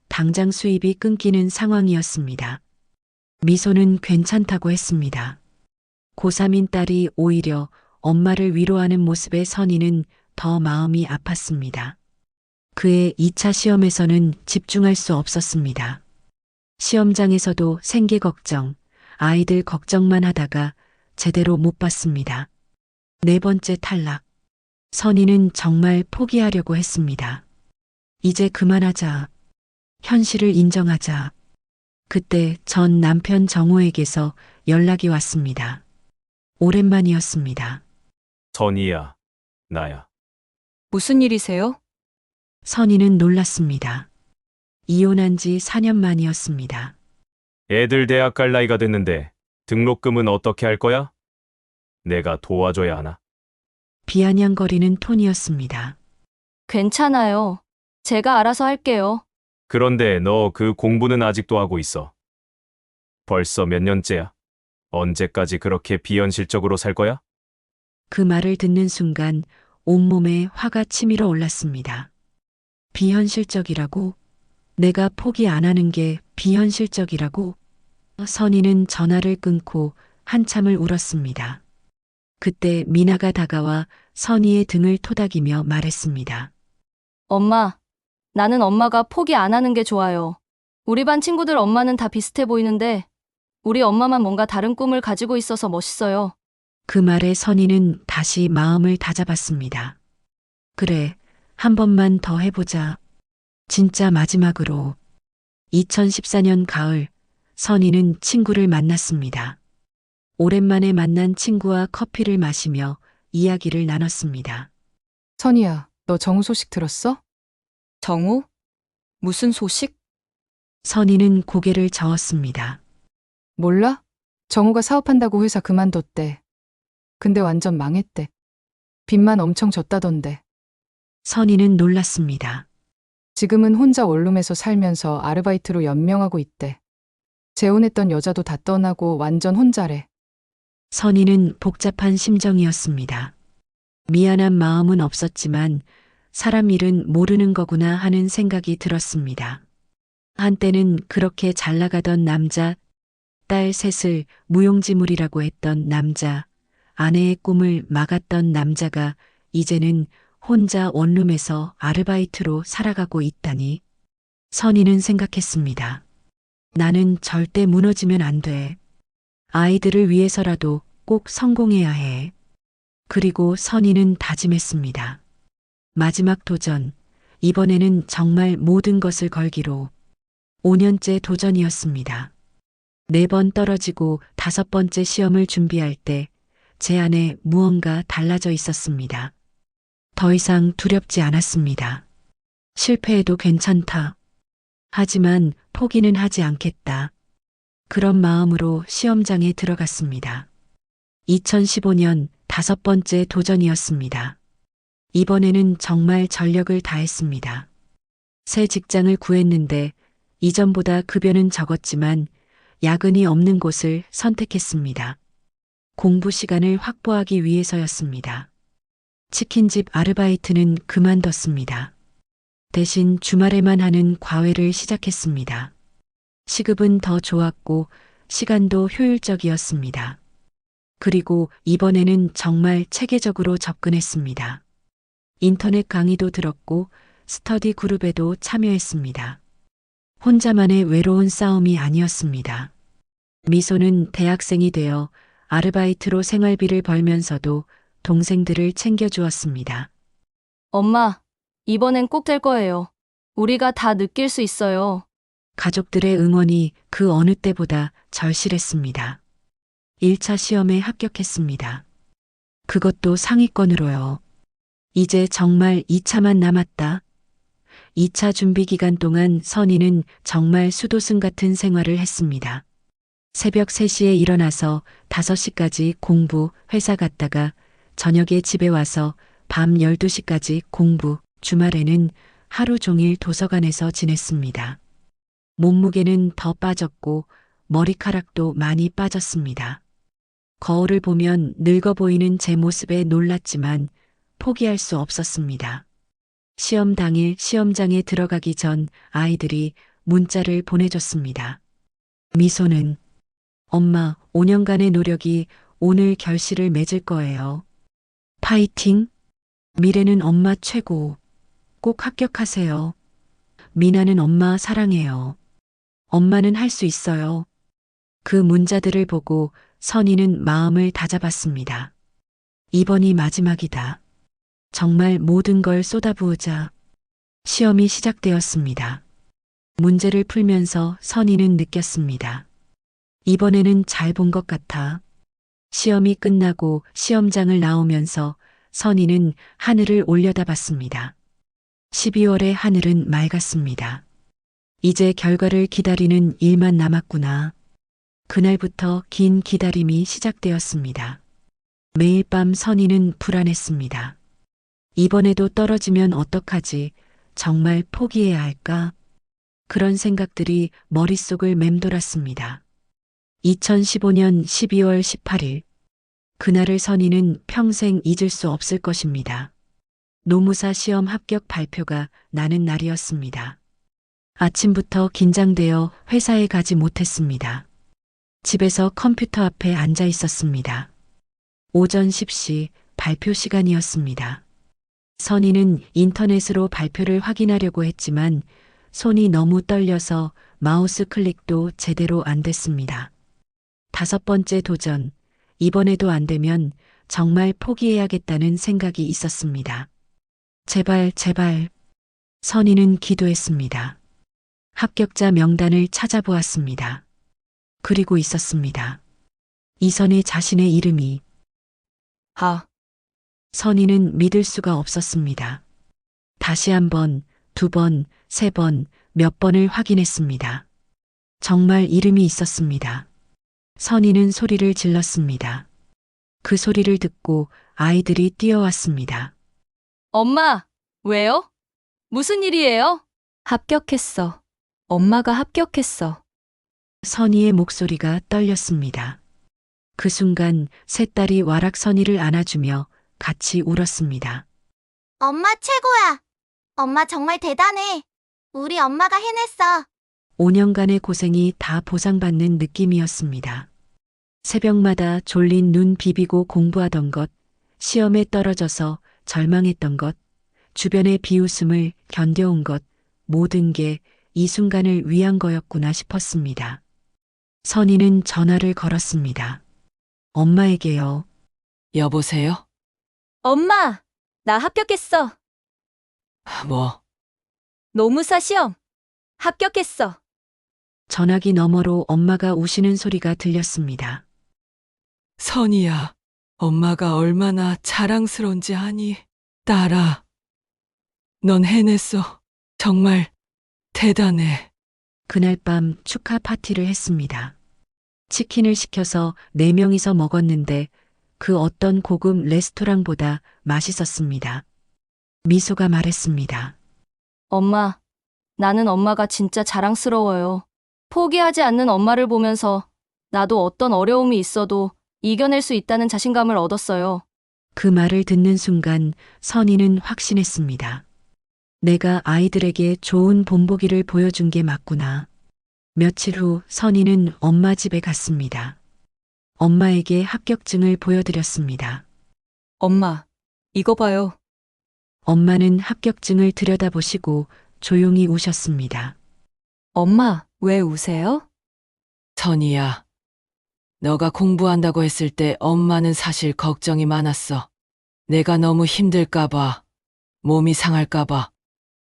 당장 수입이 끊기는 상황이었습니다. 미소는 괜찮다고 했습니다. 고3인 딸이 오히려 엄마를 위로하는 모습에 선희는 더 마음이 아팠습니다. 그의 2차 시험에서는 집중할 수 없었습니다. 시험장에서도 생계 걱정, 아이들 걱정만 하다가 제대로 못 봤습니다. 네 번째 탈락. 선희는 정말 포기하려고 했습니다. 이제 그만하자. 현실을 인정하자. 그때 전 남편 정호에게서 연락이 왔습니다. 오랜만이었습니다. 선희야, 나야. 무슨 일이세요? 선희는 놀랐습니다. 이혼한 지 4년 만이었습니다. 애들 대학 갈 나이가 됐는데 등록금은 어떻게 할 거야? 내가 도와줘야 하나? 비아냥거리는 톤이었습니다. 괜찮아요. 제가 알아서 할게요. 그런데 너 그 공부는 아직도 하고 있어. 벌써 몇 년째야? 언제까지 그렇게 비현실적으로 살 거야? 그 말을 듣는 순간 온몸에 화가 치밀어 올랐습니다. 비현실적이라고? 내가 포기 안 하는 게 비현실적이라고? 선희는 전화를 끊고 한참을 울었습니다. 그때 미나가 다가와 선희의 등을 토닥이며 말했습니다. 엄마, 나는 엄마가 포기 안 하는 게 좋아요. 우리 반 친구들 엄마는 다 비슷해 보이는데 우리 엄마만 뭔가 다른 꿈을 가지고 있어서 멋있어요. 그 말에 선희는 다시 마음을 다잡았습니다. 그래, 한 번만 더 해보자. 진짜 마지막으로. 2014년 가을, 선희는 친구를 만났습니다. 오랜만에 만난 친구와 커피를 마시며 이야기를 나눴습니다. 선희야, 너 정우 소식 들었어? 정우? 무슨 소식? 선희는 고개를 저었습니다. 몰라? 정우가 사업한다고 회사 그만뒀대. 근데 완전 망했대. 빚만 엄청 졌다던데. 선희는 놀랐습니다. 지금은 혼자 원룸에서 살면서 아르바이트로 연명하고 있대. 재혼했던 여자도 다 떠나고 완전 혼자래. 선희는 복잡한 심정이었습니다. 미안한 마음은 없었지만 사람 일은 모르는 거구나 하는 생각이 들었습니다. 한때는 그렇게 잘 나가던 남자, 딸 셋을 무용지물이라고 했던 남자, 아내의 꿈을 막았던 남자가 이제는 혼자 원룸에서 아르바이트로 살아가고 있다니. 선희는 생각했습니다. 나는 절대 무너지면 안 돼. 아이들을 위해서라도 꼭 성공해야 해. 그리고 선희는 다짐했습니다. 마지막 도전, 이번에는 정말 모든 것을 걸기로. 5년째 도전이었습니다. 4번 떨어지고 5번째 시험을 준비할 때 제 안에 무언가 달라져 있었습니다. 더 이상 두렵지 않았습니다. 실패해도 괜찮다. 하지만 포기는 하지 않겠다. 그런 마음으로 시험장에 들어갔습니다. 2015년 5번째 도전이었습니다. 이번에는 정말 전력을 다했습니다. 새 직장을 구했는데 이전보다 급여는 적었지만 야근이 없는 곳을 선택했습니다. 공부 시간을 확보하기 위해서였습니다. 치킨집 아르바이트는 그만뒀습니다. 대신 주말에만 하는 과외를 시작했습니다. 시급은 더 좋았고 시간도 효율적이었습니다. 그리고 이번에는 정말 체계적으로 접근했습니다. 인터넷 강의도 들었고 스터디 그룹에도 참여했습니다. 혼자만의 외로운 싸움이 아니었습니다. 미소는 대학생이 되어 아르바이트로 생활비를 벌면서도 동생들을 챙겨주었습니다. 엄마, 이번엔 꼭 될 거예요. 우리가 다 느낄 수 있어요. 가족들의 응원이 그 어느 때보다 절실했습니다. 1차 시험에 합격했습니다. 그것도 상위권으로요. 이제 정말 2차만 남았다. 2차 준비 기간 동안 선희는 정말 수도승 같은 생활을 했습니다. 새벽 3시에 일어나서 5시까지 공부, 회사 갔다가 저녁에 집에 와서 밤 12시까지 공부, 주말에는 하루 종일 도서관에서 지냈습니다. 몸무게는 더 빠졌고 머리카락도 많이 빠졌습니다. 거울을 보면 늙어 보이는 제 모습에 놀랐지만 포기할 수 없었습니다. 시험 당일 시험장에 들어가기 전 아이들이 문자를 보내줬습니다. 미소는 엄마, 5년간의 노력이 오늘 결실을 맺을 거예요. 파이팅! 미래는 엄마 최고. 꼭 합격하세요. 미나는 엄마 사랑해요. 엄마는 할 수 있어요. 그 문자들을 보고 선희는 마음을 다잡았습니다. 이번이 마지막이다. 정말 모든 걸 쏟아부으자. 시험이 시작되었습니다. 문제를 풀면서 선희는 느꼈습니다. 이번에는 잘 본 것 같아. 시험이 끝나고 시험장을 나오면서 선희는 하늘을 올려다봤습니다. 12월의 하늘은 맑았습니다. 이제 결과를 기다리는 일만 남았구나. 그날부터 긴 기다림이 시작되었습니다. 매일 밤 선희는 불안했습니다. 이번에도 떨어지면 어떡하지? 정말 포기해야 할까? 그런 생각들이 머릿속을 맴돌았습니다. 2015년 12월 18일. 그날을 선희는 평생 잊을 수 없을 것입니다. 노무사 시험 합격 발표가 나는 날이었습니다. 아침부터 긴장되어 회사에 가지 못했습니다. 집에서 컴퓨터 앞에 앉아 있었습니다. 오전 10시 발표 시간이었습니다. 선희는 인터넷으로 발표를 확인하려고 했지만 손이 너무 떨려서 마우스 클릭도 제대로 안 됐습니다. 5번째 도전. 이번에도 안 되면 정말 포기해야겠다는 생각이 있었습니다. 제발, 제발. 선희는 기도했습니다. 합격자 명단을 찾아보았습니다. 그리고 있었습니다. 이선희 자신의 이름이. 선희는 믿을 수가 없었습니다. 다시 한 번, 2번, 3번, 몇 번을 확인했습니다. 정말 이름이 있었습니다. 선희는 소리를 질렀습니다. 그 소리를 듣고 아이들이 뛰어왔습니다. 엄마, 왜요? 무슨 일이에요? 합격했어. 엄마가 합격했어. 선희의 목소리가 떨렸습니다. 그 순간 세 딸이 와락 선희를 안아주며 같이 울었습니다. 엄마 최고야. 엄마 정말 대단해. 우리 엄마가 해냈어. 5년간의 고생이 다 보상받는 느낌이었습니다. 새벽마다 졸린 눈 비비고 공부하던 것, 시험에 떨어져서 절망했던 것, 주변의 비웃음을 견뎌온 것, 모든 게 이 순간을 위한 거였구나 싶었습니다. 선희는 전화를 걸었습니다. 엄마에게요. 여보세요? 엄마, 나 합격했어. 뭐, 노무사 시험. 합격했어. 전화기 너머로 엄마가 우시는 소리가 들렸습니다. 선희야, 엄마가 얼마나 자랑스러운지 아니? 딸아, 넌 해냈어. 정말 대단해. 그날 밤 축하 파티를 했습니다. 치킨을 시켜서 4명이서 먹었는데 그 어떤 고급 레스토랑보다 맛있었습니다. 미소가 말했습니다. 엄마, 나는 엄마가 진짜 자랑스러워요. 포기하지 않는 엄마를 보면서 나도 어떤 어려움이 있어도 이겨낼 수 있다는 자신감을 얻었어요. 그 말을 듣는 순간 선희는 확신했습니다. 내가 아이들에게 좋은 본보기를 보여준 게 맞구나. 며칠 후 선희는 엄마 집에 갔습니다. 엄마에게 합격증을 보여드렸습니다. 엄마, 이거 봐요. 엄마는 합격증을 들여다보시고 조용히 우셨습니다. 엄마, 왜 우세요? 선희야, 너가 공부한다고 했을 때 엄마는 사실 걱정이 많았어. 내가 너무 힘들까봐, 몸이 상할까봐.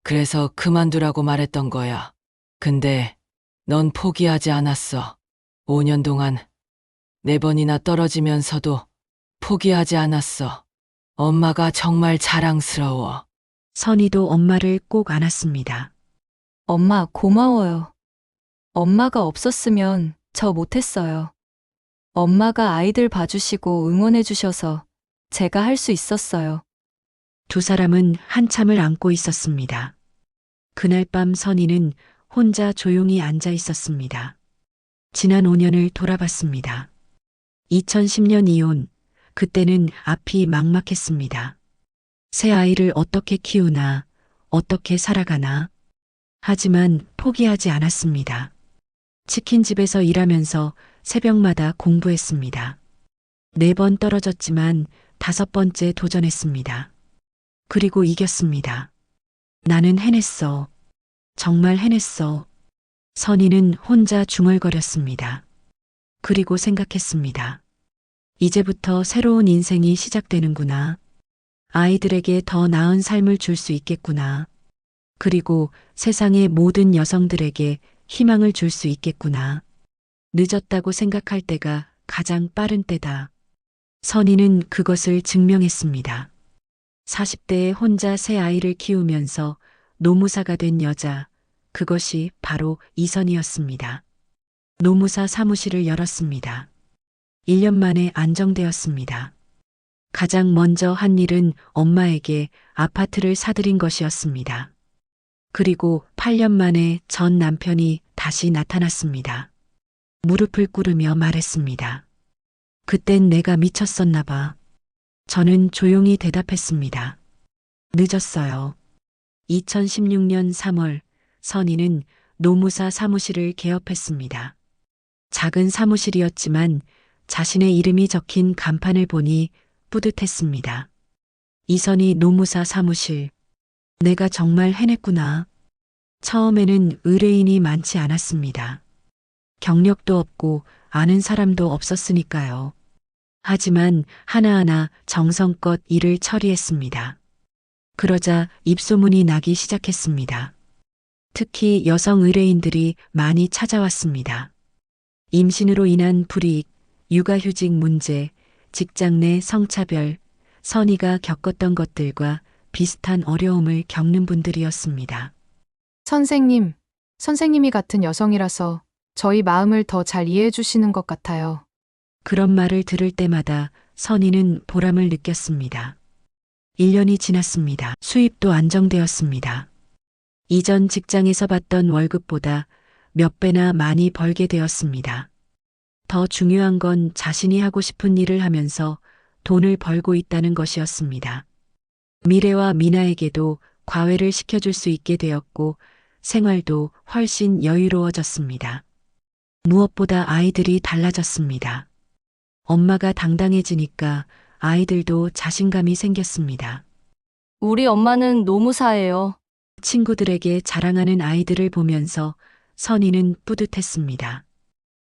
그래서 그만두라고 말했던 거야. 근데 넌 포기하지 않았어. 5년 동안 4번이나 떨어지면서도 포기하지 않았어. 엄마가 정말 자랑스러워. 선희도 엄마를 꼭 안았습니다. 엄마, 고마워요. 엄마가 없었으면 저 못했어요. 엄마가 아이들 봐주시고 응원해주셔서 제가 할 수 있었어요. 두 사람은 한참을 안고 있었습니다. 그날 밤 선희는 혼자 조용히 앉아 있었습니다. 지난 5년을 돌아봤습니다. 2010년 이혼, 그때는 앞이 막막했습니다. 새 아이를 어떻게 키우나, 어떻게 살아가나. 하지만 포기하지 않았습니다. 치킨집에서 일하면서 새벽마다 공부했습니다. 4번 떨어졌지만 5번째 도전했습니다. 그리고 이겼습니다. 나는 해냈어. 정말 해냈어. 선희는 혼자 중얼거렸습니다. 그리고 생각했습니다. 이제부터 새로운 인생이 시작되는구나. 아이들에게 더 나은 삶을 줄 수 있겠구나. 그리고 세상의 모든 여성들에게 희망을 줄 수 있겠구나. 늦었다고 생각할 때가 가장 빠른 때다. 선희는 그것을 증명했습니다. 40대에 혼자 새 아이를 키우면서 노무사가 된 여자, 그것이 바로 이선희였습니다. 노무사 사무실을 열었습니다. 1년 만에 안정되었습니다. 가장 먼저 한 일은 엄마에게 아파트를 사들인 것이었습니다. 그리고 8년 만에 전 남편이 다시 나타났습니다. 무릎을 꿇으며 말했습니다. 그땐 내가 미쳤었나 봐. 저는 조용히 대답했습니다. 늦었어요. 2016년 3월 선희는 노무사 사무실을 개업했습니다. 작은 사무실이었지만 자신의 이름이 적힌 간판을 보니 뿌듯했습니다. 이선희 노무사 사무실. 내가 정말 해냈구나. 처음에는 의뢰인이 많지 않았습니다. 경력도 없고 아는 사람도 없었으니까요. 하지만 하나하나 정성껏 일을 처리했습니다. 그러자 입소문이 나기 시작했습니다. 특히 여성 의뢰인들이 많이 찾아왔습니다. 임신으로 인한 불이익, 육아휴직 문제, 직장 내 성차별, 선희가 겪었던 것들과 비슷한 어려움을 겪는 분들이었습니다. 선생님이 같은 여성이라서 저희 마음을 더 잘 이해해 주시는 것 같아요. 그런 말을 들을 때마다 선희는 보람을 느꼈습니다. 1년이 지났습니다. 수입도 안정되었습니다. 이전 직장에서 받던 월급보다 몇 배나 많이 벌게 되었습니다. 더 중요한 건 자신이 하고 싶은 일을 하면서 돈을 벌고 있다는 것이었습니다. 미래와 미나에게도 과외를 시켜줄 수 있게 되었고 생활도 훨씬 여유로워졌습니다. 무엇보다 아이들이 달라졌습니다. 엄마가 당당해지니까 아이들도 자신감이 생겼습니다. 우리 엄마는 노무사예요. 친구들에게 자랑하는 아이들을 보면서 선희는 뿌듯했습니다.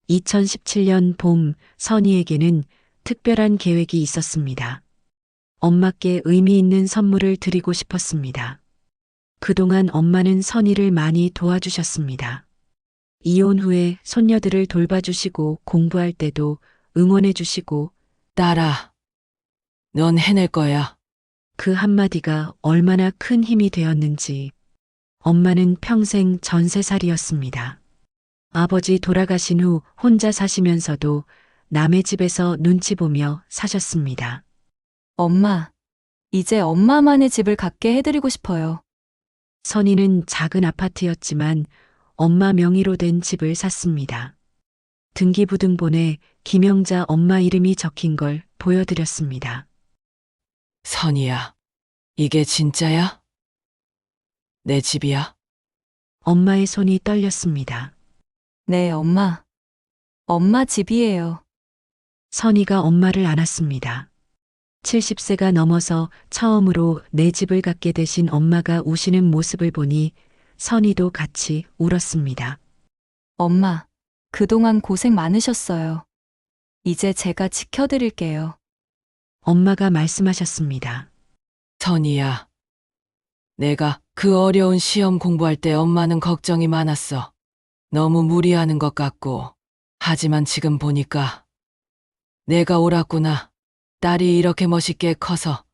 2017년 봄 선희에게는 특별한 계획이 있었습니다. 엄마께 의미 있는 선물을 드리고 싶었습니다. 그동안 엄마는 선희를 많이 도와주셨습니다. 이혼 후에 손녀들을 돌봐주시고 공부할 때도 응원해주시고 딸아, 넌 해낼 거야. 그 한마디가 얼마나 큰 힘이 되었는지 엄마는 평생 전세살이였습니다. 아버지 돌아가신 후 혼자 사시면서도 남의 집에서 눈치 보며 사셨습니다. 엄마, 이제 엄마만의 집을 갖게 해드리고 싶어요. 선희는 작은 아파트였지만 엄마 명의로 된 집을 샀습니다. 등기부등본에 김영자 엄마 이름이 적힌 걸 보여드렸습니다. 선이야, 이게 진짜야? 내 집이야? 엄마의 손이 떨렸습니다. 네, 엄마. 엄마 집이에요. 선희가 엄마를 안았습니다. 70세가 넘어서 처음으로 내 집을 갖게 되신 엄마가 우시는 모습을 보니 선희도 같이 울었습니다. 엄마, 그동안 고생 많으셨어요. 이제 제가 지켜드릴게요. 엄마가 말씀하셨습니다. 선이야, 내가 그 어려운 시험 공부할 때 엄마는 걱정이 많았어. 너무 무리하는 것 같고. 하지만 지금 보니까 내가 옳았구나. 딸이 이렇게 멋있게 커서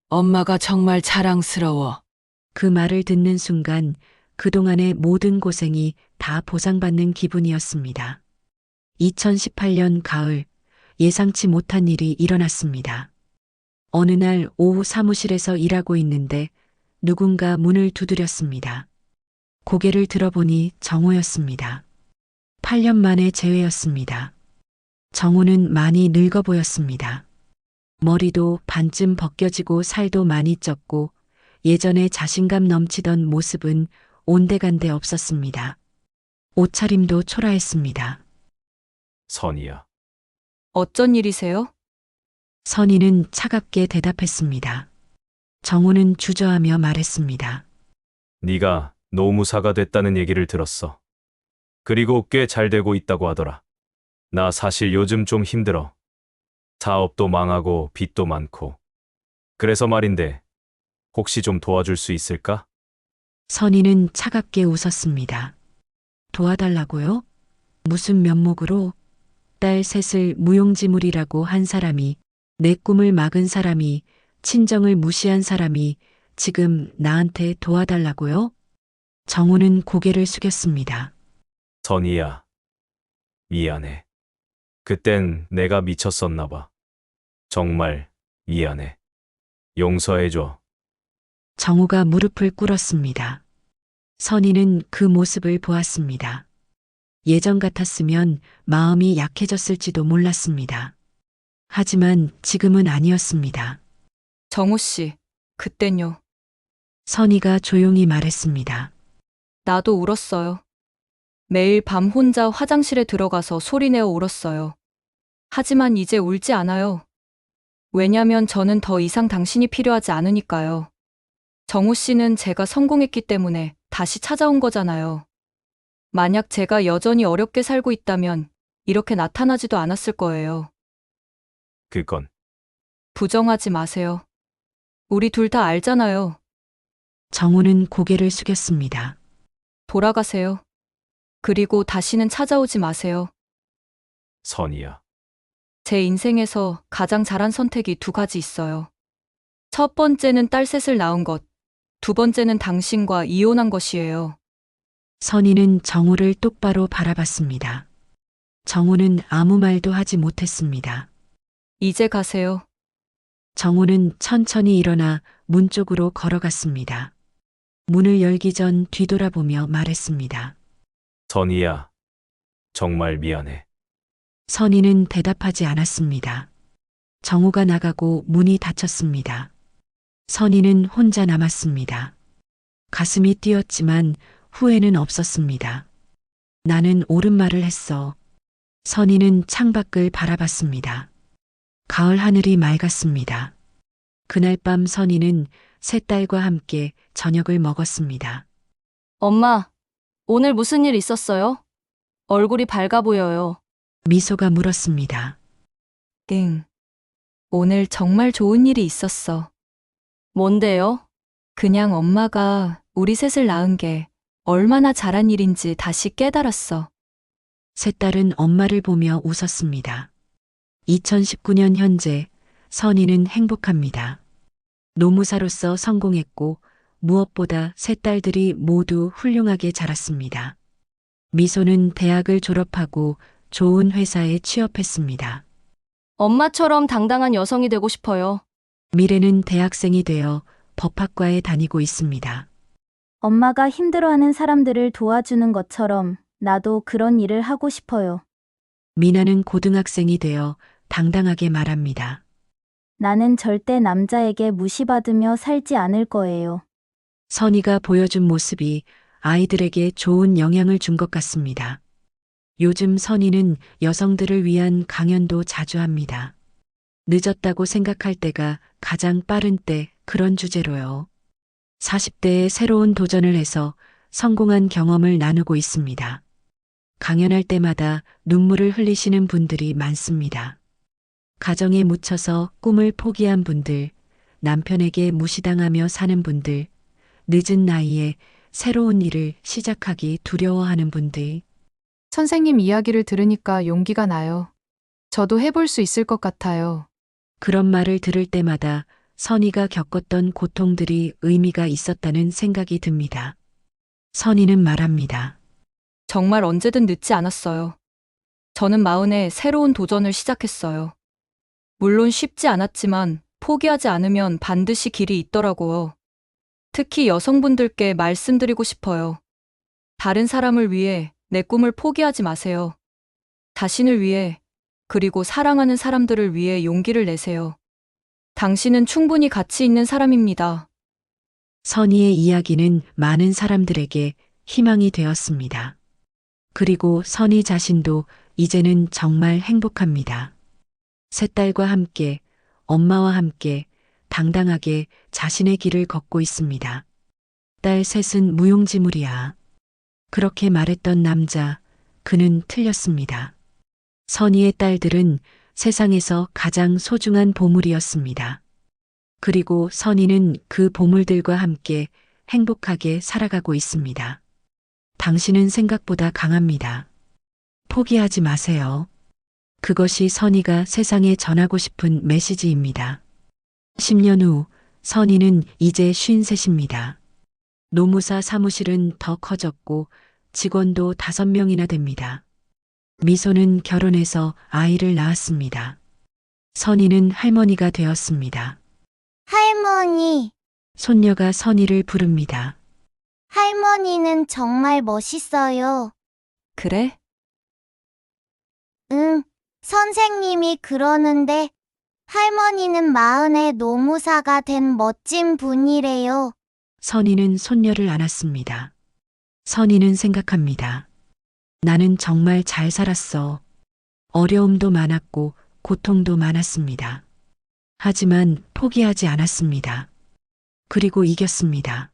엄마가 정말 자랑스러워. 그 말을 듣는 순간 그동안의 모든 고생이 다 보상받는 기분이었습니다. 2018년 가을, 예상치 못한 일이 일어났습니다. 어느 날 오후 사무실에서 일하고 있는데 누군가 문을 두드렸습니다. 고개를 들어보니 정호였습니다. 8년 만에 재회였습니다. 정호는 많이 늙어 보였습니다. 머리도 반쯤 벗겨지고 살도 많이 쪘고 예전에 자신감 넘치던 모습은 온데간데 없었습니다. 옷차림도 초라했습니다. 선희야. 어쩐 일이세요? 선희는 차갑게 대답했습니다. 정호는 주저하며 말했습니다. 나 사실 요즘 좀 힘들어. 사업도 망하고 빚도 많고. 그래서 말인데, 혹시 좀 도와줄 수 있을까? 선희는 차갑게 웃었습니다. 도와달라고요? 무슨 면목으로? 딸 셋을 무용지물이라고 한 사람이, 내 꿈을 막은 사람이, 친정을 무시한 사람이 지금 나한테 도와달라고요? 정우는 고개를 숙였습니다. 선희야, 미안해. 그땐 내가 미쳤었나 봐. 정말 미안해. 용서해줘. 정우가 무릎을 꿇었습니다. 선희는 그 모습을 보았습니다. 예전 같았으면 마음이 약해졌을지도 몰랐습니다. 하지만 지금은 아니었습니다. 정우 씨, 그땐요. 선희가 조용히 말했습니다. 나도 울었어요. 매일 밤 혼자 화장실에 들어가서 소리내어 울었어요. 하지만 이제 울지 않아요. 왜냐면 저는 더 이상 당신이 필요하지 않으니까요. 정우 씨는 제가 성공했기 때문에 다시 찾아온 거잖아요. 만약 제가 여전히 어렵게 살고 있다면 이렇게 나타나지도 않았을 거예요. 그건 부정하지 마세요. 우리 둘 다 알잖아요. 정우는 고개를 숙였습니다. 돌아가세요. 그리고 다시는 찾아오지 마세요. 선희야. 제 인생에서 가장 잘한 선택이 두 가지 있어요. 첫 번째는 딸 셋을 낳은 것, 두 번째는 당신과 이혼한 것이에요. 선희는 정우를 똑바로 바라봤습니다. 정우는 아무 말도 하지 못했습니다. 이제 가세요. 정우는 천천히 일어나 문 쪽으로 걸어갔습니다. 문을 열기 전 뒤돌아보며 말했습니다. 선희야, 정말 미안해. 선희는 대답하지 않았습니다. 정우가 나가고 문이 닫혔습니다. 선희는 혼자 남았습니다. 가슴이 뛰었지만 후회는 없었습니다. 나는 옳은 말을 했어. 선희는 창밖을 바라봤습니다. 가을 하늘이 맑았습니다. 그날 밤 선희는 세 딸과 함께 저녁을 먹었습니다. 엄마, 오늘 무슨 일 있었어요? 얼굴이 밝아 보여요. 미소가 물었습니다. 응. 오늘 정말 좋은 일이 있었어. 뭔데요? 그냥 엄마가 우리 셋을 낳은 게 얼마나 잘한 일인지 다시 깨달았어. 세 딸은 엄마를 보며 웃었습니다. 2019년 현재 선희는 행복합니다. 노무사로서 성공했고 무엇보다 세 딸들이 모두 훌륭하게 자랐습니다. 미소는 대학을 졸업하고 좋은 회사에 취업했습니다. 엄마처럼 당당한 여성이 되고 싶어요. 미래는 대학생이 되어 법학과에 다니고 있습니다. 엄마가 힘들어하는 사람들을 도와주는 것처럼 나도 그런 일을 하고 싶어요. 미나는 고등학생이 되어 당당하게 말합니다. 나는 절대 남자에게 무시받으며 살지 않을 거예요. 선희가 보여준 모습이 아이들에게 좋은 영향을 준 것 같습니다. 요즘 선희는 여성들을 위한 강연도 자주 합니다. 늦었다고 생각할 때가 가장 빠른 때 그런 주제로요. 40대에 새로운 도전을 해서 성공한 경험을 나누고 있습니다. 강연할 때마다 눈물을 흘리시는 분들이 많습니다. 가정에 묻혀서 꿈을 포기한 분들, 남편에게 무시당하며 사는 분들, 늦은 나이에 새로운 일을 시작하기 두려워하는 분들. 선생님 이야기를 들으니까 용기가 나요. 저도 해볼 수 있을 것 같아요. 그런 말을 들을 때마다 선희가 겪었던 고통들이 의미가 있었다는 생각이 듭니다. 선희는 말합니다. 정말 언제든 늦지 않았어요. 저는 40에 새로운 도전을 시작했어요. 물론 쉽지 않았지만 포기하지 않으면 반드시 길이 있더라고요. 특히 여성분들께 말씀드리고 싶어요. 다른 사람을 위해 내 꿈을 포기하지 마세요. 자신을 위해, 그리고 사랑하는 사람들을 위해 용기를 내세요. 당신은 충분히 가치 있는 사람입니다. 선희의 이야기는 많은 사람들에게 희망이 되었습니다. 그리고 선희 자신도 이제는 정말 행복합니다. 세 딸과 함께, 엄마와 함께 당당하게 자신의 길을 걷고 있습니다. 딸 셋은 무용지물이야. 그렇게 말했던 남자, 그는 틀렸습니다. 선희의 딸들은 세상에서 가장 소중한 보물이었습니다. 그리고 선희는 그 보물들과 함께 행복하게 살아가고 있습니다. 당신은 생각보다 강합니다. 포기하지 마세요. 그것이 선희가 세상에 전하고 싶은 메시지입니다. 10년 후 선희는 이제 53입니다. 노무사 사무실은 더 커졌고 직원도 5명이나 됩니다. 미소는 결혼해서 아이를 낳았습니다. 선희는 할머니가 되었습니다. 할머니, 손녀가 선희를 부릅니다. 할머니는 정말 멋있어요. 그래? 응, 선생님이 그러는데 할머니는 40에 노무사가 된 멋진 분이래요. 선희는 손녀를 안았습니다. 선희는 생각합니다. 나는 정말 잘 살았어. 어려움도 많았고 고통도 많았습니다. 하지만 포기하지 않았습니다. 그리고 이겼습니다.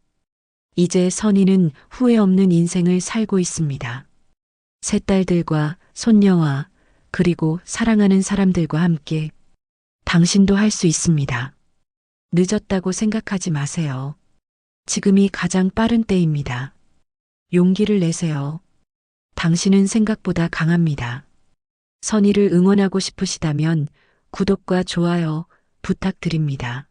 이제 선희는 후회 없는 인생을 살고 있습니다. 세 딸들과 손녀와 그리고 사랑하는 사람들과 함께 당신도 할 수 있습니다. 늦었다고 생각하지 마세요. 지금이 가장 빠른 때입니다. 용기를 내세요. 당신은 생각보다 강합니다. 선희를 응원하고 싶으시다면 구독과 좋아요 부탁드립니다.